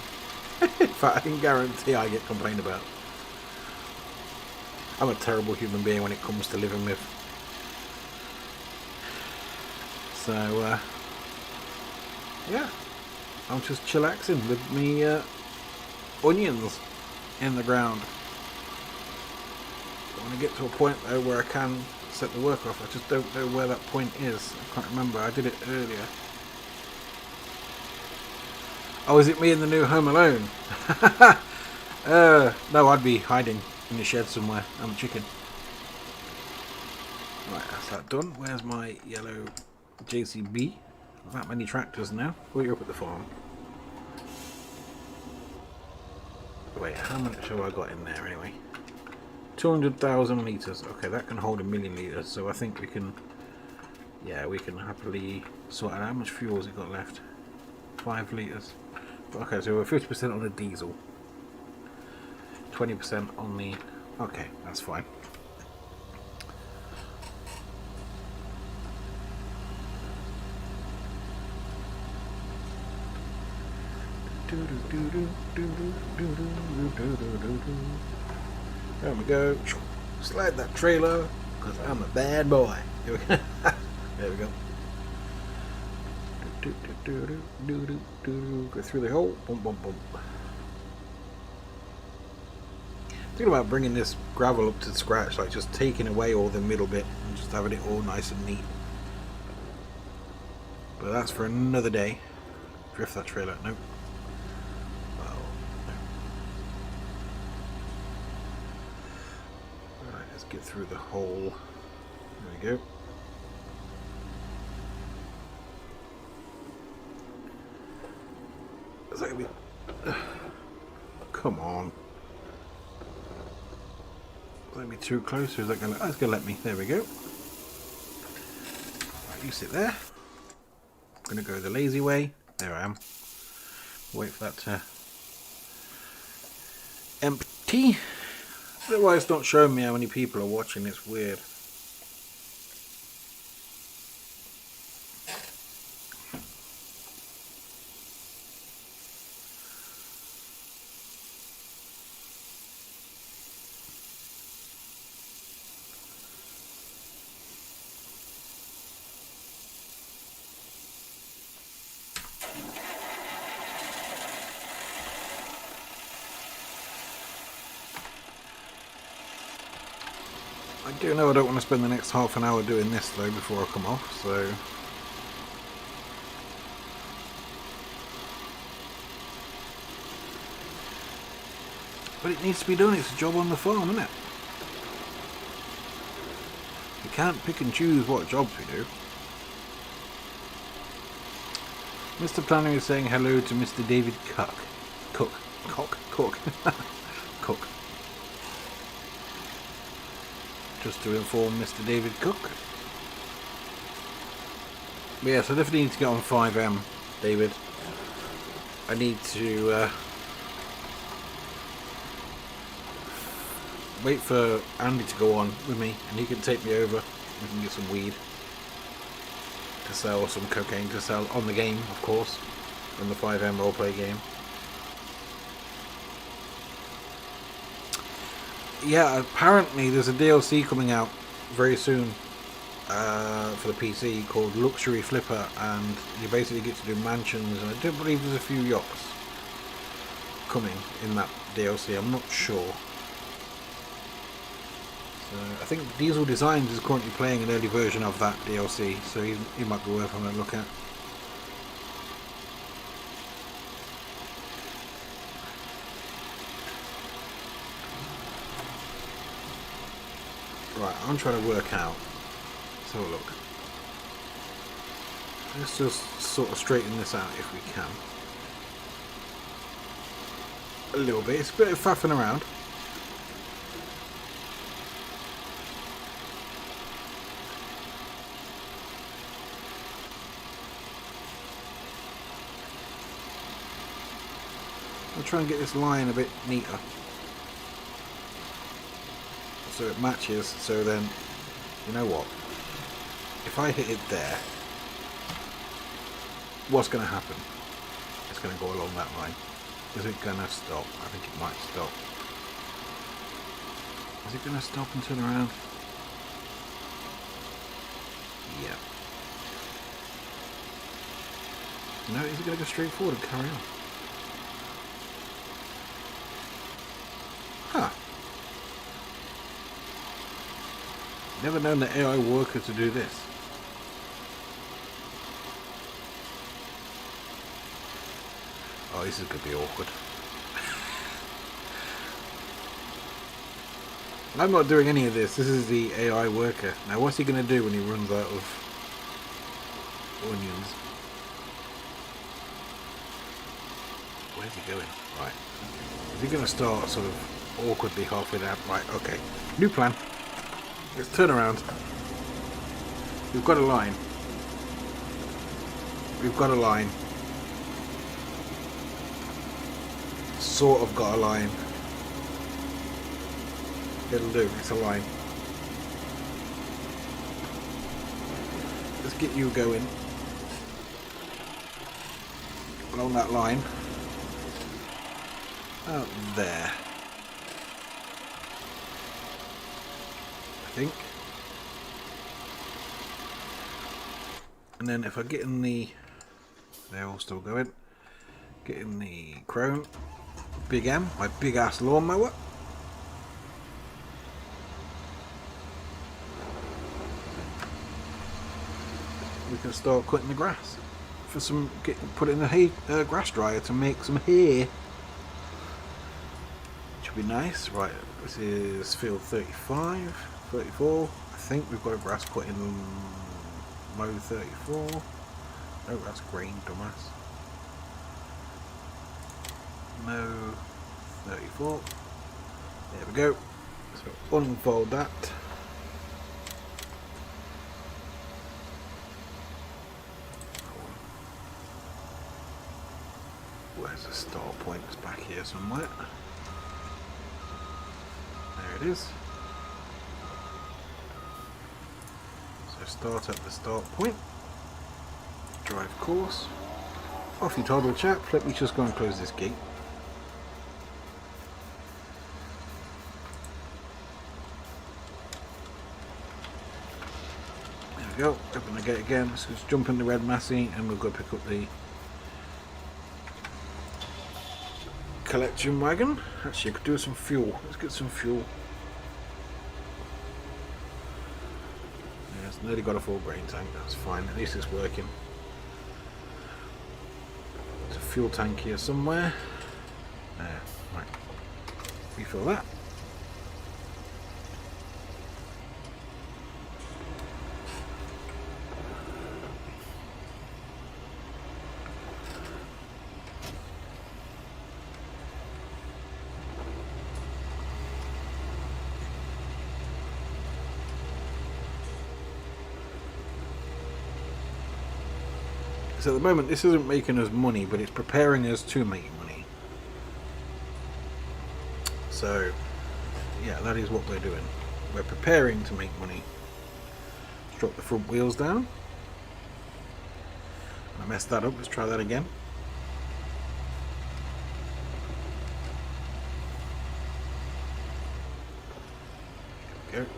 In fact, I can guarantee I get complained about. I'm a terrible human being when it comes to living with. So, yeah. I'm just chillaxing with me onions in the ground. I want to get to a point though where I can set the work off. I just don't know where that point is. I can't remember. I did it earlier. Oh, is it me in the new Home Alone? No, I'd be hiding in the shed somewhere. I'm a chicken. Right, that's that done. Where's my yellow JCB? That many tractors now. Well, you're up at the farm. Wait, how much have I got in there anyway? 200,000 litres. Okay, that can hold 1,000,000 litres, so I think we can... Yeah, we can happily sort out how much fuel has it got left. 5 litres. Okay, so we're 50% on the diesel. 20% on the... Okay, that's fine. There we go. Slide that trailer, because I'm a bad boy. Here we go. There we go. Go through the hole. Boom, boom, boom. Thinking about bringing this gravel up to scratch, like just taking away all the middle bit and just having it all nice and neat. But that's for another day. Drift that trailer. Nope. Well, no. Alright, let's get through the hole. There we go. Is that gonna be... Come on. Is that gonna be too close, or is that gonna... Oh, it's gonna let me. There we go. Right, you sit there. I'm gonna go the lazy way. There I am. Wait for that to empty. Otherwise it's not showing me how many people are watching. It's weird. I do know I don't want to spend the next half an hour doing this though before I come off, so... But it needs to be done, it's a job on the farm, isn't it? You can't pick and choose what jobs we do. Mr. Planner is saying hello to Mr. David Cook. Cook. Just to inform Mr. David Cook. But yes, I definitely need to get on 5M, David. I need to wait for Andy to go on with me, and he can take me over. We can get some weed to sell, or some cocaine to sell on the game, of course, on the 5M roleplay game. Yeah, apparently there's a DLC coming out very soon for the PC called Luxury Flipper, and you basically get to do mansions, and I do believe there's a few yachts coming in that DLC. I'm not sure. So I think Diesel Designs is currently playing an early version of that DLC, so he might be worth having a look at. Right, I'm trying to work out. Let's have a look. Let's just sort of straighten this out if we can. A little bit. It's a bit of faffing around. I'll try and get this line a bit neater, so it matches. So then, you know what? If I hit it there, what's going to happen? It's going to go along that line. Is it going to stop? I think it might stop. Is it going to stop and turn around? Yeah. No, is it going to go straight forward and carry on? Huh. Never known the AI worker to do this. Oh, this is going to be awkward. I'm not doing any of this. This is the AI worker. Now, what's he going to do when he runs out of onions? Where's he going? Right. Is he going to start sort of awkwardly halfway down? Right, okay. New plan. Let's turn around. We've got a line. We've got a line. Sort of got a line. It'll do, it's a line. Let's get you going along that line. Out there. I think. And then if I get in the... They're all still going. Get in the chrome. Big M, my big ass lawnmower. We can start cutting the grass for some. Put it in the hay grass dryer to make some hay. Should be nice. Right, this is field 35, 34. I think we've got a grass cut in low 34. No, that's green, dumbass. No, 34. There we go. So unfold that. Where's the start point? It's back here somewhere. There it is. So start at the start point. Drive course. Off you toddle chap. Let me just go and close this gate. There we go. Open the gate again. Let's just jump in the red Massey and we'll go pick up the collection wagon. Actually, I could do some fuel. Let's get some fuel. Yeah, it's nearly got a full grain tank. That's fine. At least it's working. There's a fuel tank here somewhere. There. Right. Refill that. So at the moment this isn't making us money, but it's preparing us to make money. So yeah, that is what we're doing. We're preparing to make money. Let's drop the front wheels down. I messed that up, let's try that again. There we go.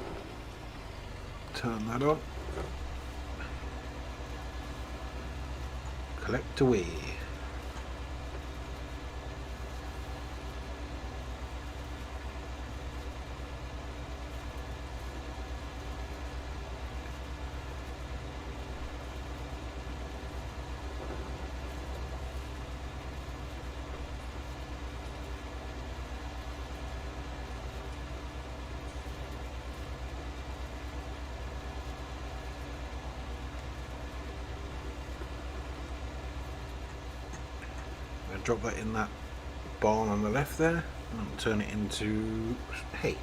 Turn that on. Collect away. Drop that in that barn on the left there and turn it into hay.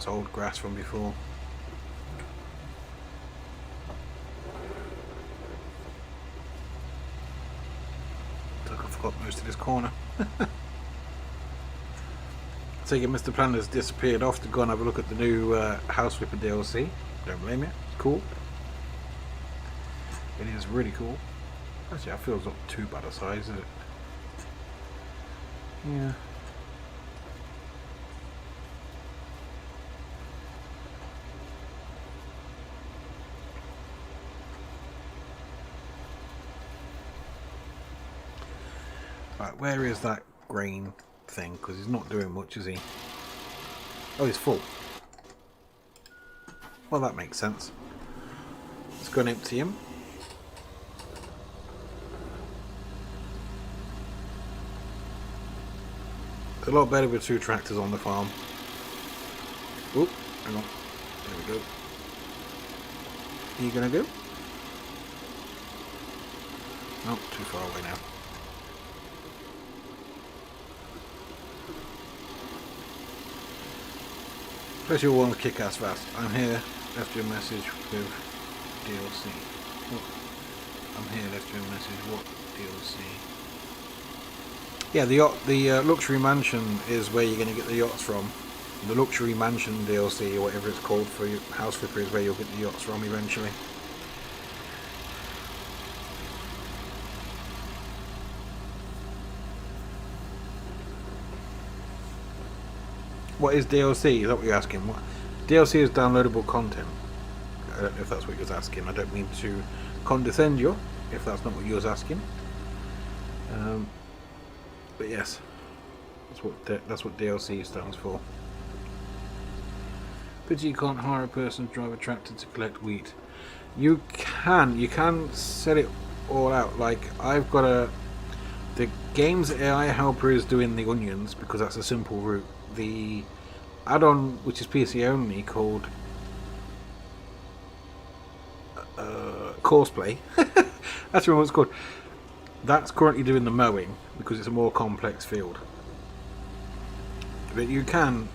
That's old grass from before. Looks like I forgot most of this corner. Take it Mr. Planner's disappeared off to go and have a look at the new House Flipper DLC. Don't blame you. It's cool. It is really cool. Actually, that feels not too bad a size, is it? Yeah. Right, where is that grain thing? Because he's not doing much, is he? Oh, he's full. Well, that makes sense. Let's go and empty him. It's a lot better with 2 tractors on the farm. Oop, hang on. There we go. Are you gonna go? Oh, too far away now. Especially all want to kick ass fast. I'm here, left you a message with DLC. What? I'm here, left you a message, what DLC? Yeah, the Luxury Mansion is where you're going to get the yachts from. The Luxury Mansion DLC, or whatever it's called for your House Flipper, is where you'll get the yachts from eventually. What is DLC? Is that what you're asking? What? DLC is downloadable content. I don't know if that's what you're asking. I don't mean to condescend you, if that's not what you're asking. But yes, that's what DLC stands for. But you can't hire a person to drive a tractor to collect wheat. You can set it all out. Like I've got the game's AI helper is doing the onions because that's a simple route. The add-on, which is PC only, called Courseplay. That's what it's called. That's currently doing the mowing because it's a more complex field. But you can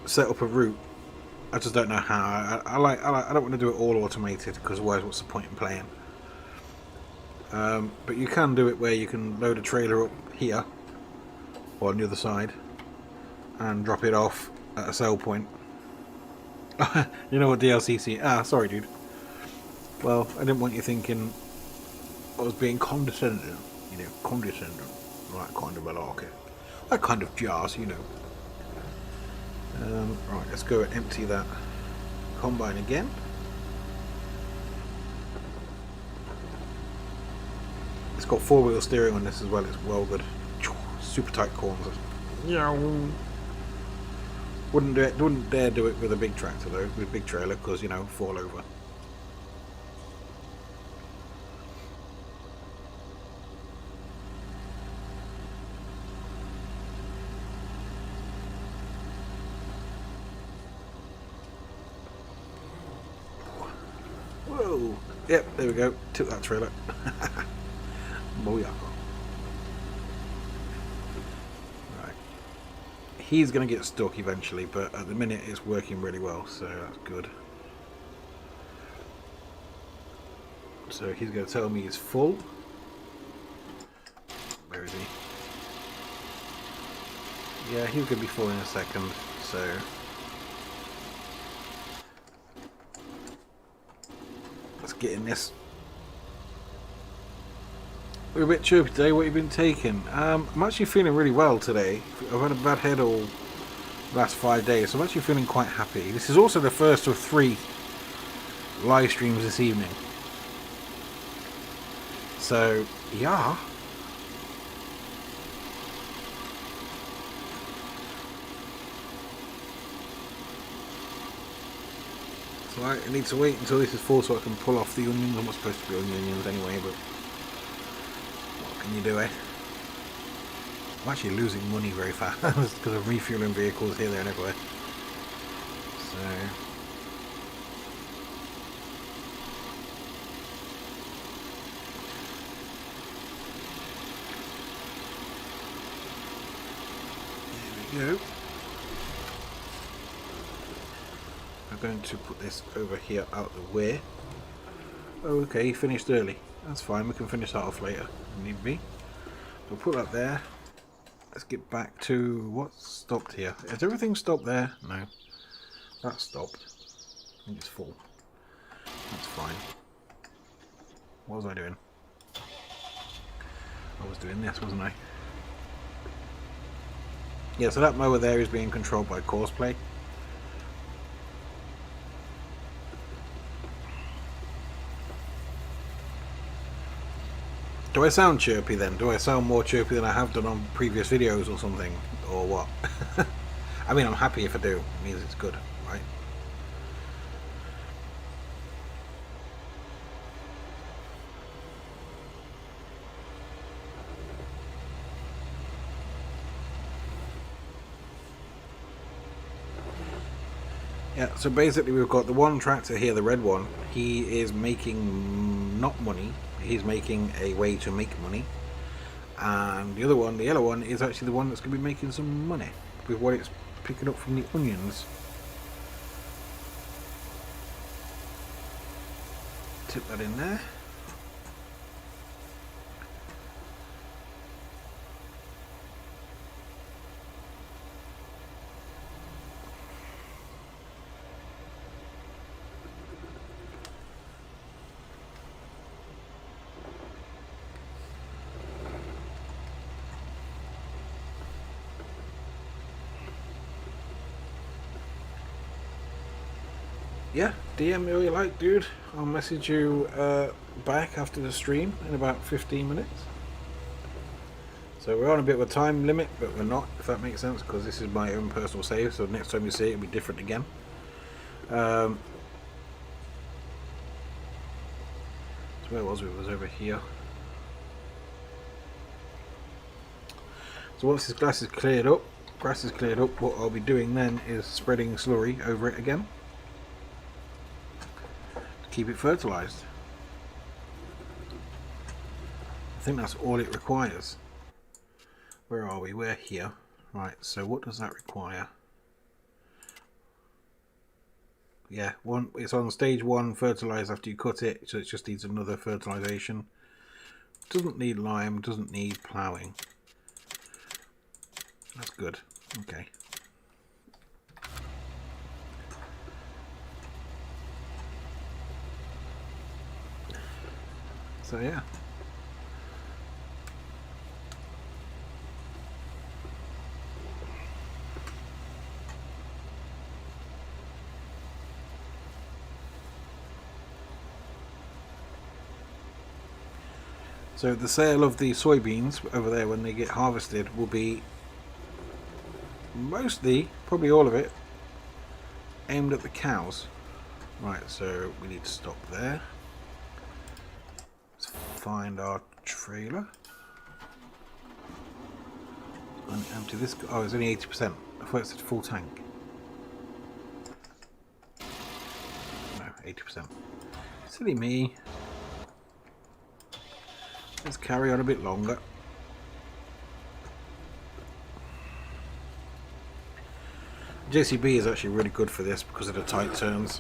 set up a route. I just don't know how. I don't want to do it all automated because otherwise, what's the point in playing? But you can do it where you can load a trailer up here or on the other side and drop it off at a sell point. You know what DLCC? Ah, sorry, dude. Well, I didn't want you thinking I was being condescending. You know, condescending. That kind of malarkey. That kind of jazz, you know. Right, let's go and empty that combine again. It's got 4-wheel steering on this as well. It's well good. Super tight corners. Yeah. Wouldn't dare do it with a big tractor though, with a big trailer, because you know, fall over. Whoa! Yep, there we go. Took that trailer. Booyah. He's going to get stuck eventually, but at the minute it's working really well, so that's good. So he's going to tell me he's full. Where is he? Yeah, he's going to be full in a second, so... let's get in this. We're a bit chirpy today. What have you been taking? I'm actually feeling really well today. I've had a bad head all the last 5 days, so I'm actually feeling quite happy. This is also the first of 3 live streams this evening. So, yeah. So I need to wait until this is full so I can pull off the onions. I'm not supposed to be on the onions anyway, but... can you do it? I'm actually losing money very fast because of refueling vehicles here, there and everywhere. So... there we go. going to put this over here out the way. Oh, okay, he finished early. That's fine, we can finish that off later if need be. We'll put that there. Let's get back to what's stopped here. Has everything stopped there? No. That stopped. I think it's full. That's fine. What was I doing? I was doing this, wasn't I? Yeah, so that mower there is being controlled by Courseplay. Do I sound chirpy then? Do I sound more chirpy than I have done on previous videos or something? Or what? I mean, I'm happy if I do. It means it's good, right? Yeah, so basically we've got the one tractor here, the red one. He is making not money. He's making a way to make money. And the other one, the yellow one, is actually the one that's going to be making some money with what it's picking up from the onions. Tip that in there. Yeah, DM me all you like, dude. I'll message you back after the stream in about 15 minutes. So we're on a bit of a time limit, but we're not, if that makes sense, because this is my own personal save, so next time you see it, it'll be different again. So where was we? It was over here. So once this grass is cleared up, what I'll be doing then is spreading slurry over it again. Keep it fertilized. I think that's all it requires. Where are we? We're here. Right, so what does that require? Yeah, it's on stage 1, fertilize after you cut it, so it just needs another fertilization. Doesn't need lime, doesn't need ploughing. That's good. Okay. So yeah. So the sale of the soybeans over there when they get harvested will be mostly, probably all of it, aimed at the cows. Right, so we need to stop there. Let's find our trailer. And empty this. Oh, it's only 80%. I thought it said full tank. No, 80%. Silly me. Let's carry on a bit longer. JCB is actually really good for this because of the tight turns.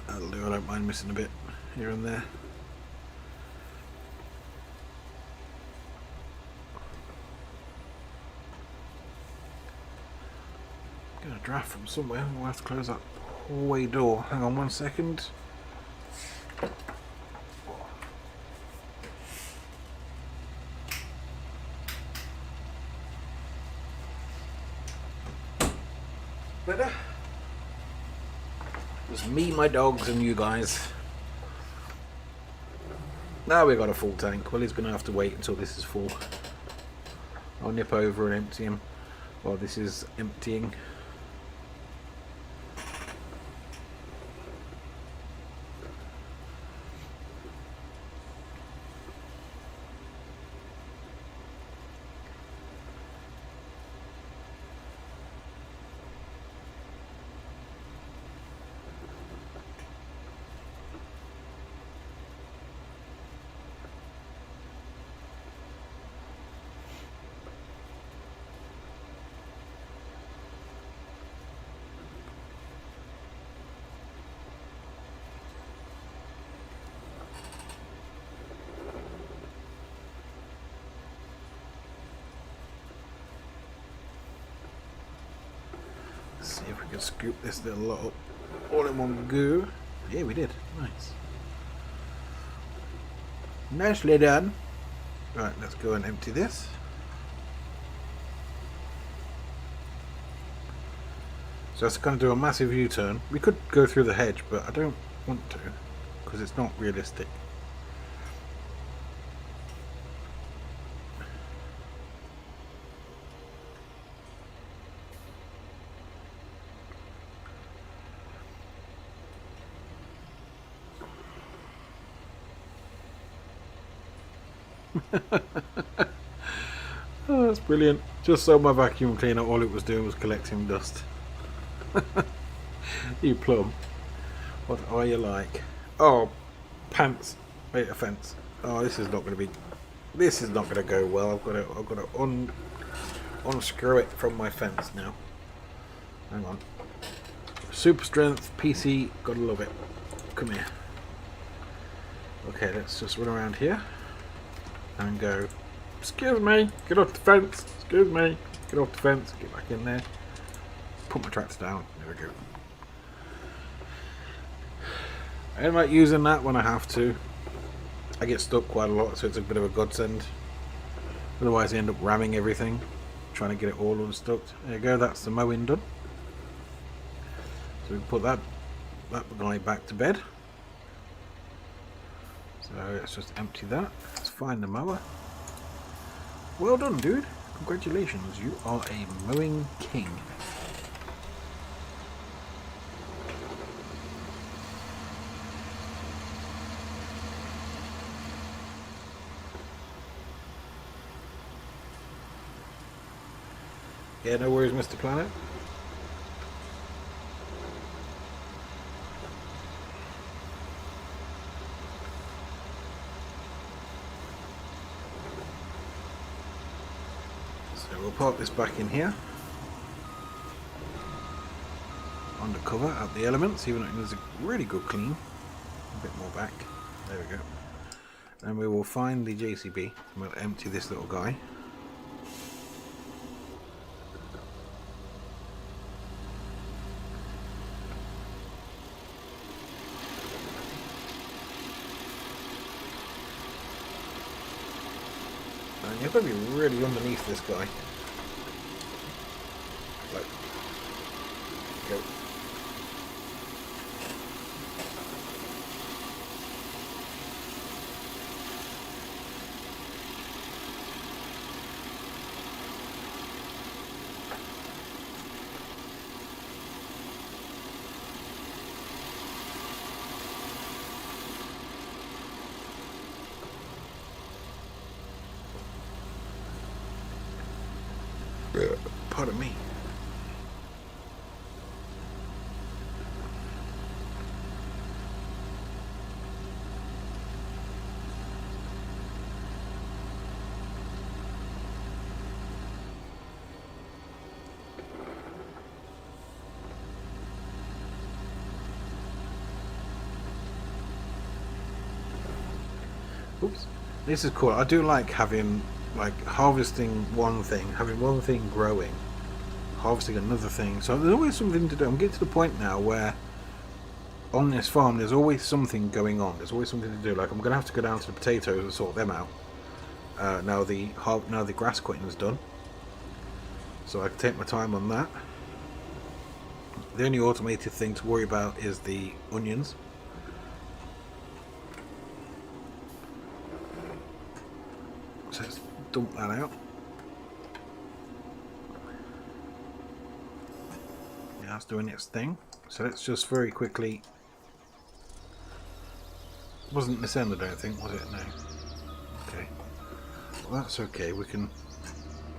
That'll do, I don't mind missing a bit here and there. Get a draft from somewhere. We'll have to close that hallway door. Hang on 1 second. Better. Just me, my dogs, and you guys. Now we've got a full tank. Well, he's going to have to wait until this is full. I'll nip over and empty him while this is emptying. Let's see if we can scoop this little lot up all in one go. Yeah, we did. Nice. Nicely done. Right, let's go and empty this. So that's going to do a massive U-turn. We could go through the hedge, but I don't want to because it's not realistic. Oh, that's brilliant. Just so my vacuum cleaner, all it was doing was collecting dust. You plum. What are you like? Oh, pants. Wait, a fence. Oh, this is not going to be. This is not going to go well. I've got to unscrew it from my fence now. Hang on. Super strength PC. Gotta love it. Come here. Okay, let's just run around here and go. Excuse me. Get off the fence. Excuse me. Get off the fence. Get back in there. Put my tracks down. There we go. I don't like using that when I have to. I get stuck quite a lot, so it's a bit of a godsend. Otherwise I end up ramming everything, trying to get it all unstuck. There you go, that's the mowing done. So we put that guy back to bed. So let's just empty that. Let's find the mower. Well done, dude. Congratulations, you are a mowing king. Yeah, no worries, Mr. Planet. So we'll park this back in here. Undercover at the elements, even though it needs a really good clean. A bit more back. There we go. And we will find the JCB and we'll empty this little guy. And you've got to be really underneath this guy. Like, go. Pardon me. Oops. This is cool. I do like having, like, harvesting one thing, having one thing growing, harvesting another thing. So there's always something to do. I'm getting to the point now where on this farm there's always something going on. There's always something to do. Like, I'm going to have to go down to the potatoes and sort them out. Now the grass cutting is done. So I can take my time on that. The only automated thing to worry about is the onions. So let's dump that out. Yeah, that's doing its thing. So let's just very quickly. It wasn't this end, I don't think, was it? No. Okay. Well, that's okay. We can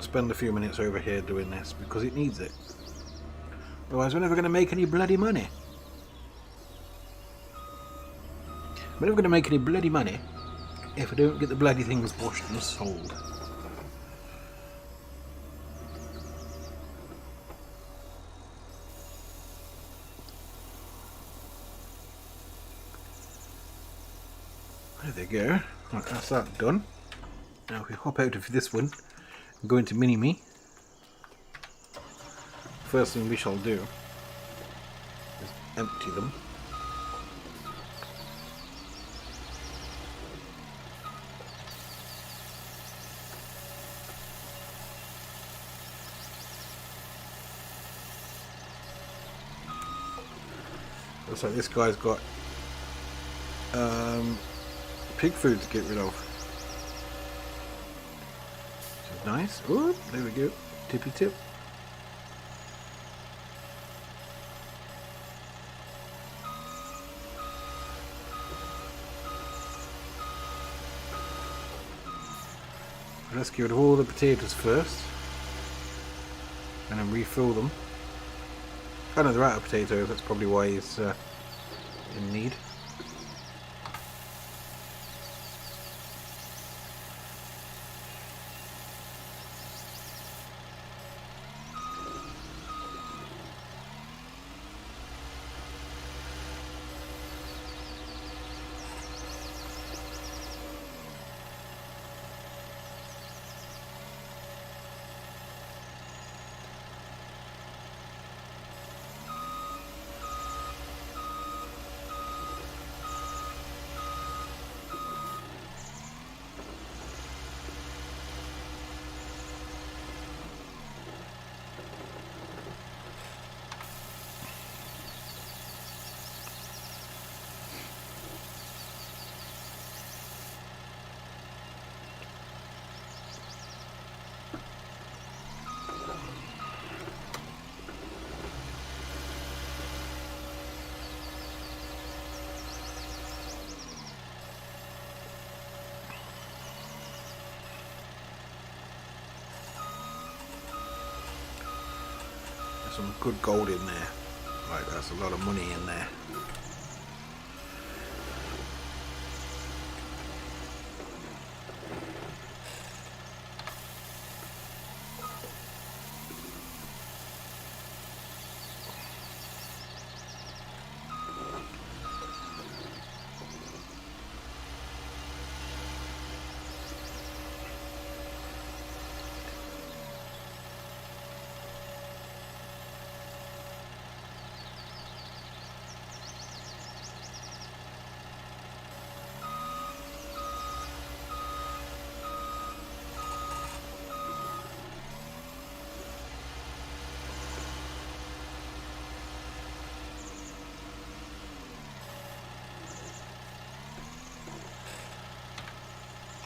spend a few minutes over here doing this because it needs it. Otherwise, we're never going to make any bloody money. We're never going to make any bloody money if we don't get the bloody things washed and sold. There they go. Right, that's that done. Now if we hop out of this one and go into Mini-Me. first thing we shall do is empty them. Looks like this guy's got pig food to get rid of. Which is nice. Ooh, there we go. Tippy tip. Let's get rid of all the potatoes first and then refill them. Oh no, they're out of potatoes, that's probably why he's in need. Some good gold in there. Like, that's a lot of money in there.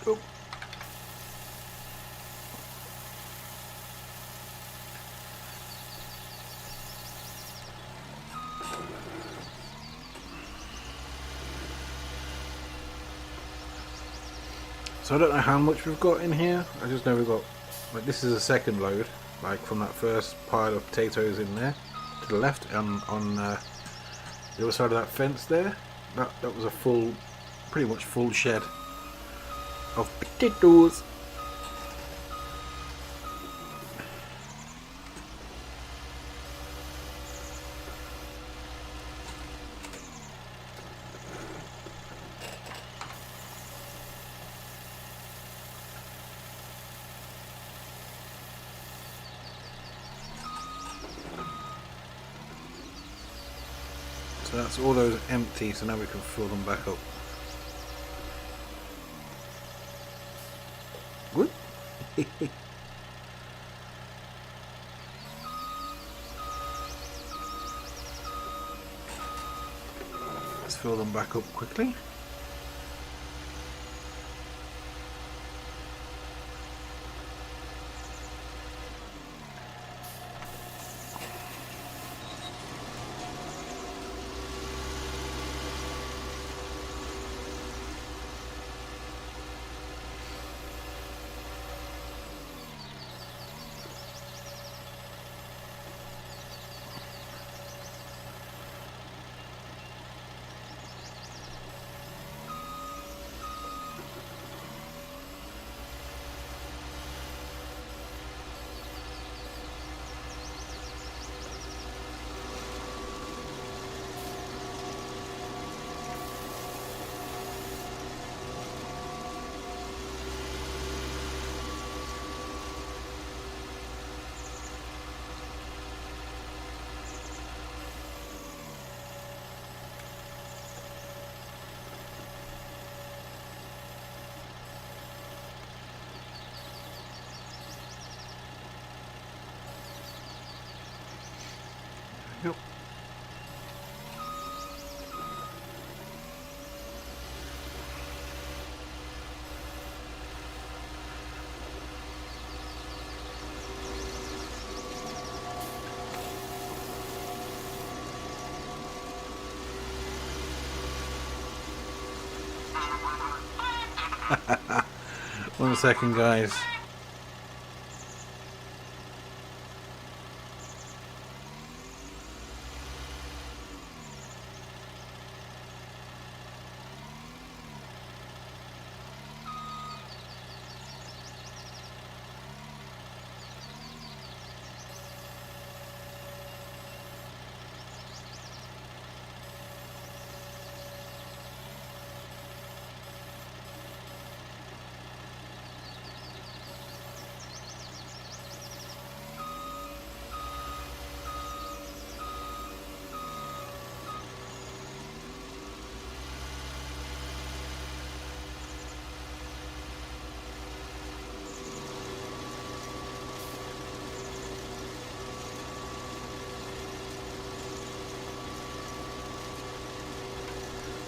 Oh. So I don't know how much we've got in here. I just know we've got, like, this is a second load, like from that first pile of potatoes in there to the left, on the other side of that fence there. That was a full, pretty much full shed of potatoes. So that's all those empty, so now we can fill them back up. Good. Let's fill them back up quickly. Yep. One second, guys.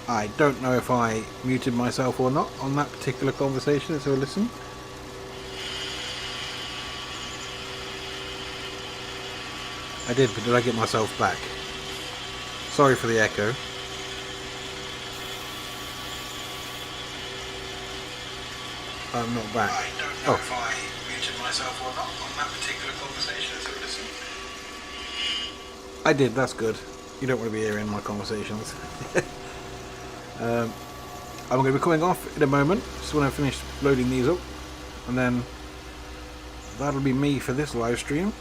I don't know if I muted myself or not on that particular conversation, so listen. I did, but did I get myself back? Sorry for the echo. I'm not back. I don't know if I muted myself or not on that particular conversation, so listen. I did, that's good. You don't want to be hearing my conversations. I'm going to be coming off in a moment, just when I finish loading these up, and then that'll be me for this live stream.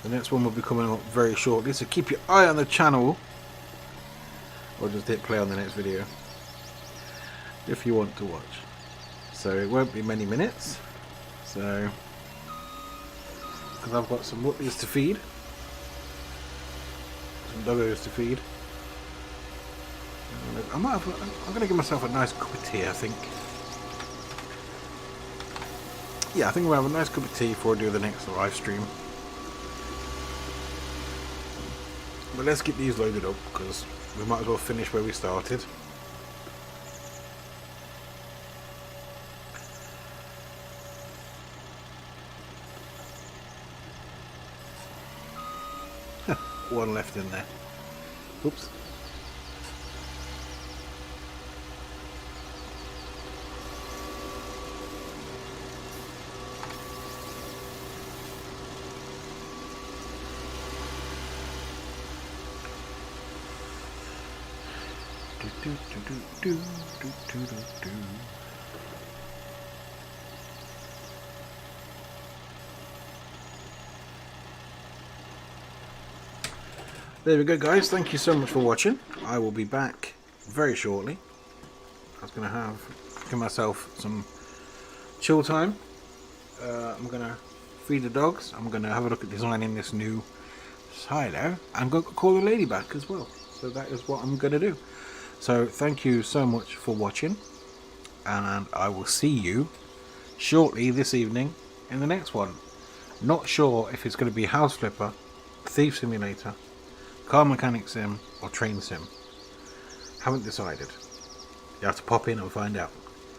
The next one will be coming up very shortly, so keep your eye on the channel, or just hit play on the next video if you want to watch. So it won't be many minutes, so because I've got some mutties to feed, some doggos to feed. I'm going to give myself a nice cup of tea, I think. Yeah, I think we'll have a nice cup of tea before I do the next live stream. But let's get these loaded up, because we might as well finish where we started. One left in there. Oops. There we go, guys. Thank you so much for watching. I will be back very shortly. I was going to give myself some chill time. I'm going to feed the dogs. I'm going to have a look at designing this new silo. I'm going to call the lady back as well. So that is what I'm going to do. So thank you so much for watching, and I will see you shortly this evening in the next one. Not sure if it's going to be House Flipper, Thief Simulator, Car Mechanic Sim or Train Sim. Haven't decided. You have to pop in and find out.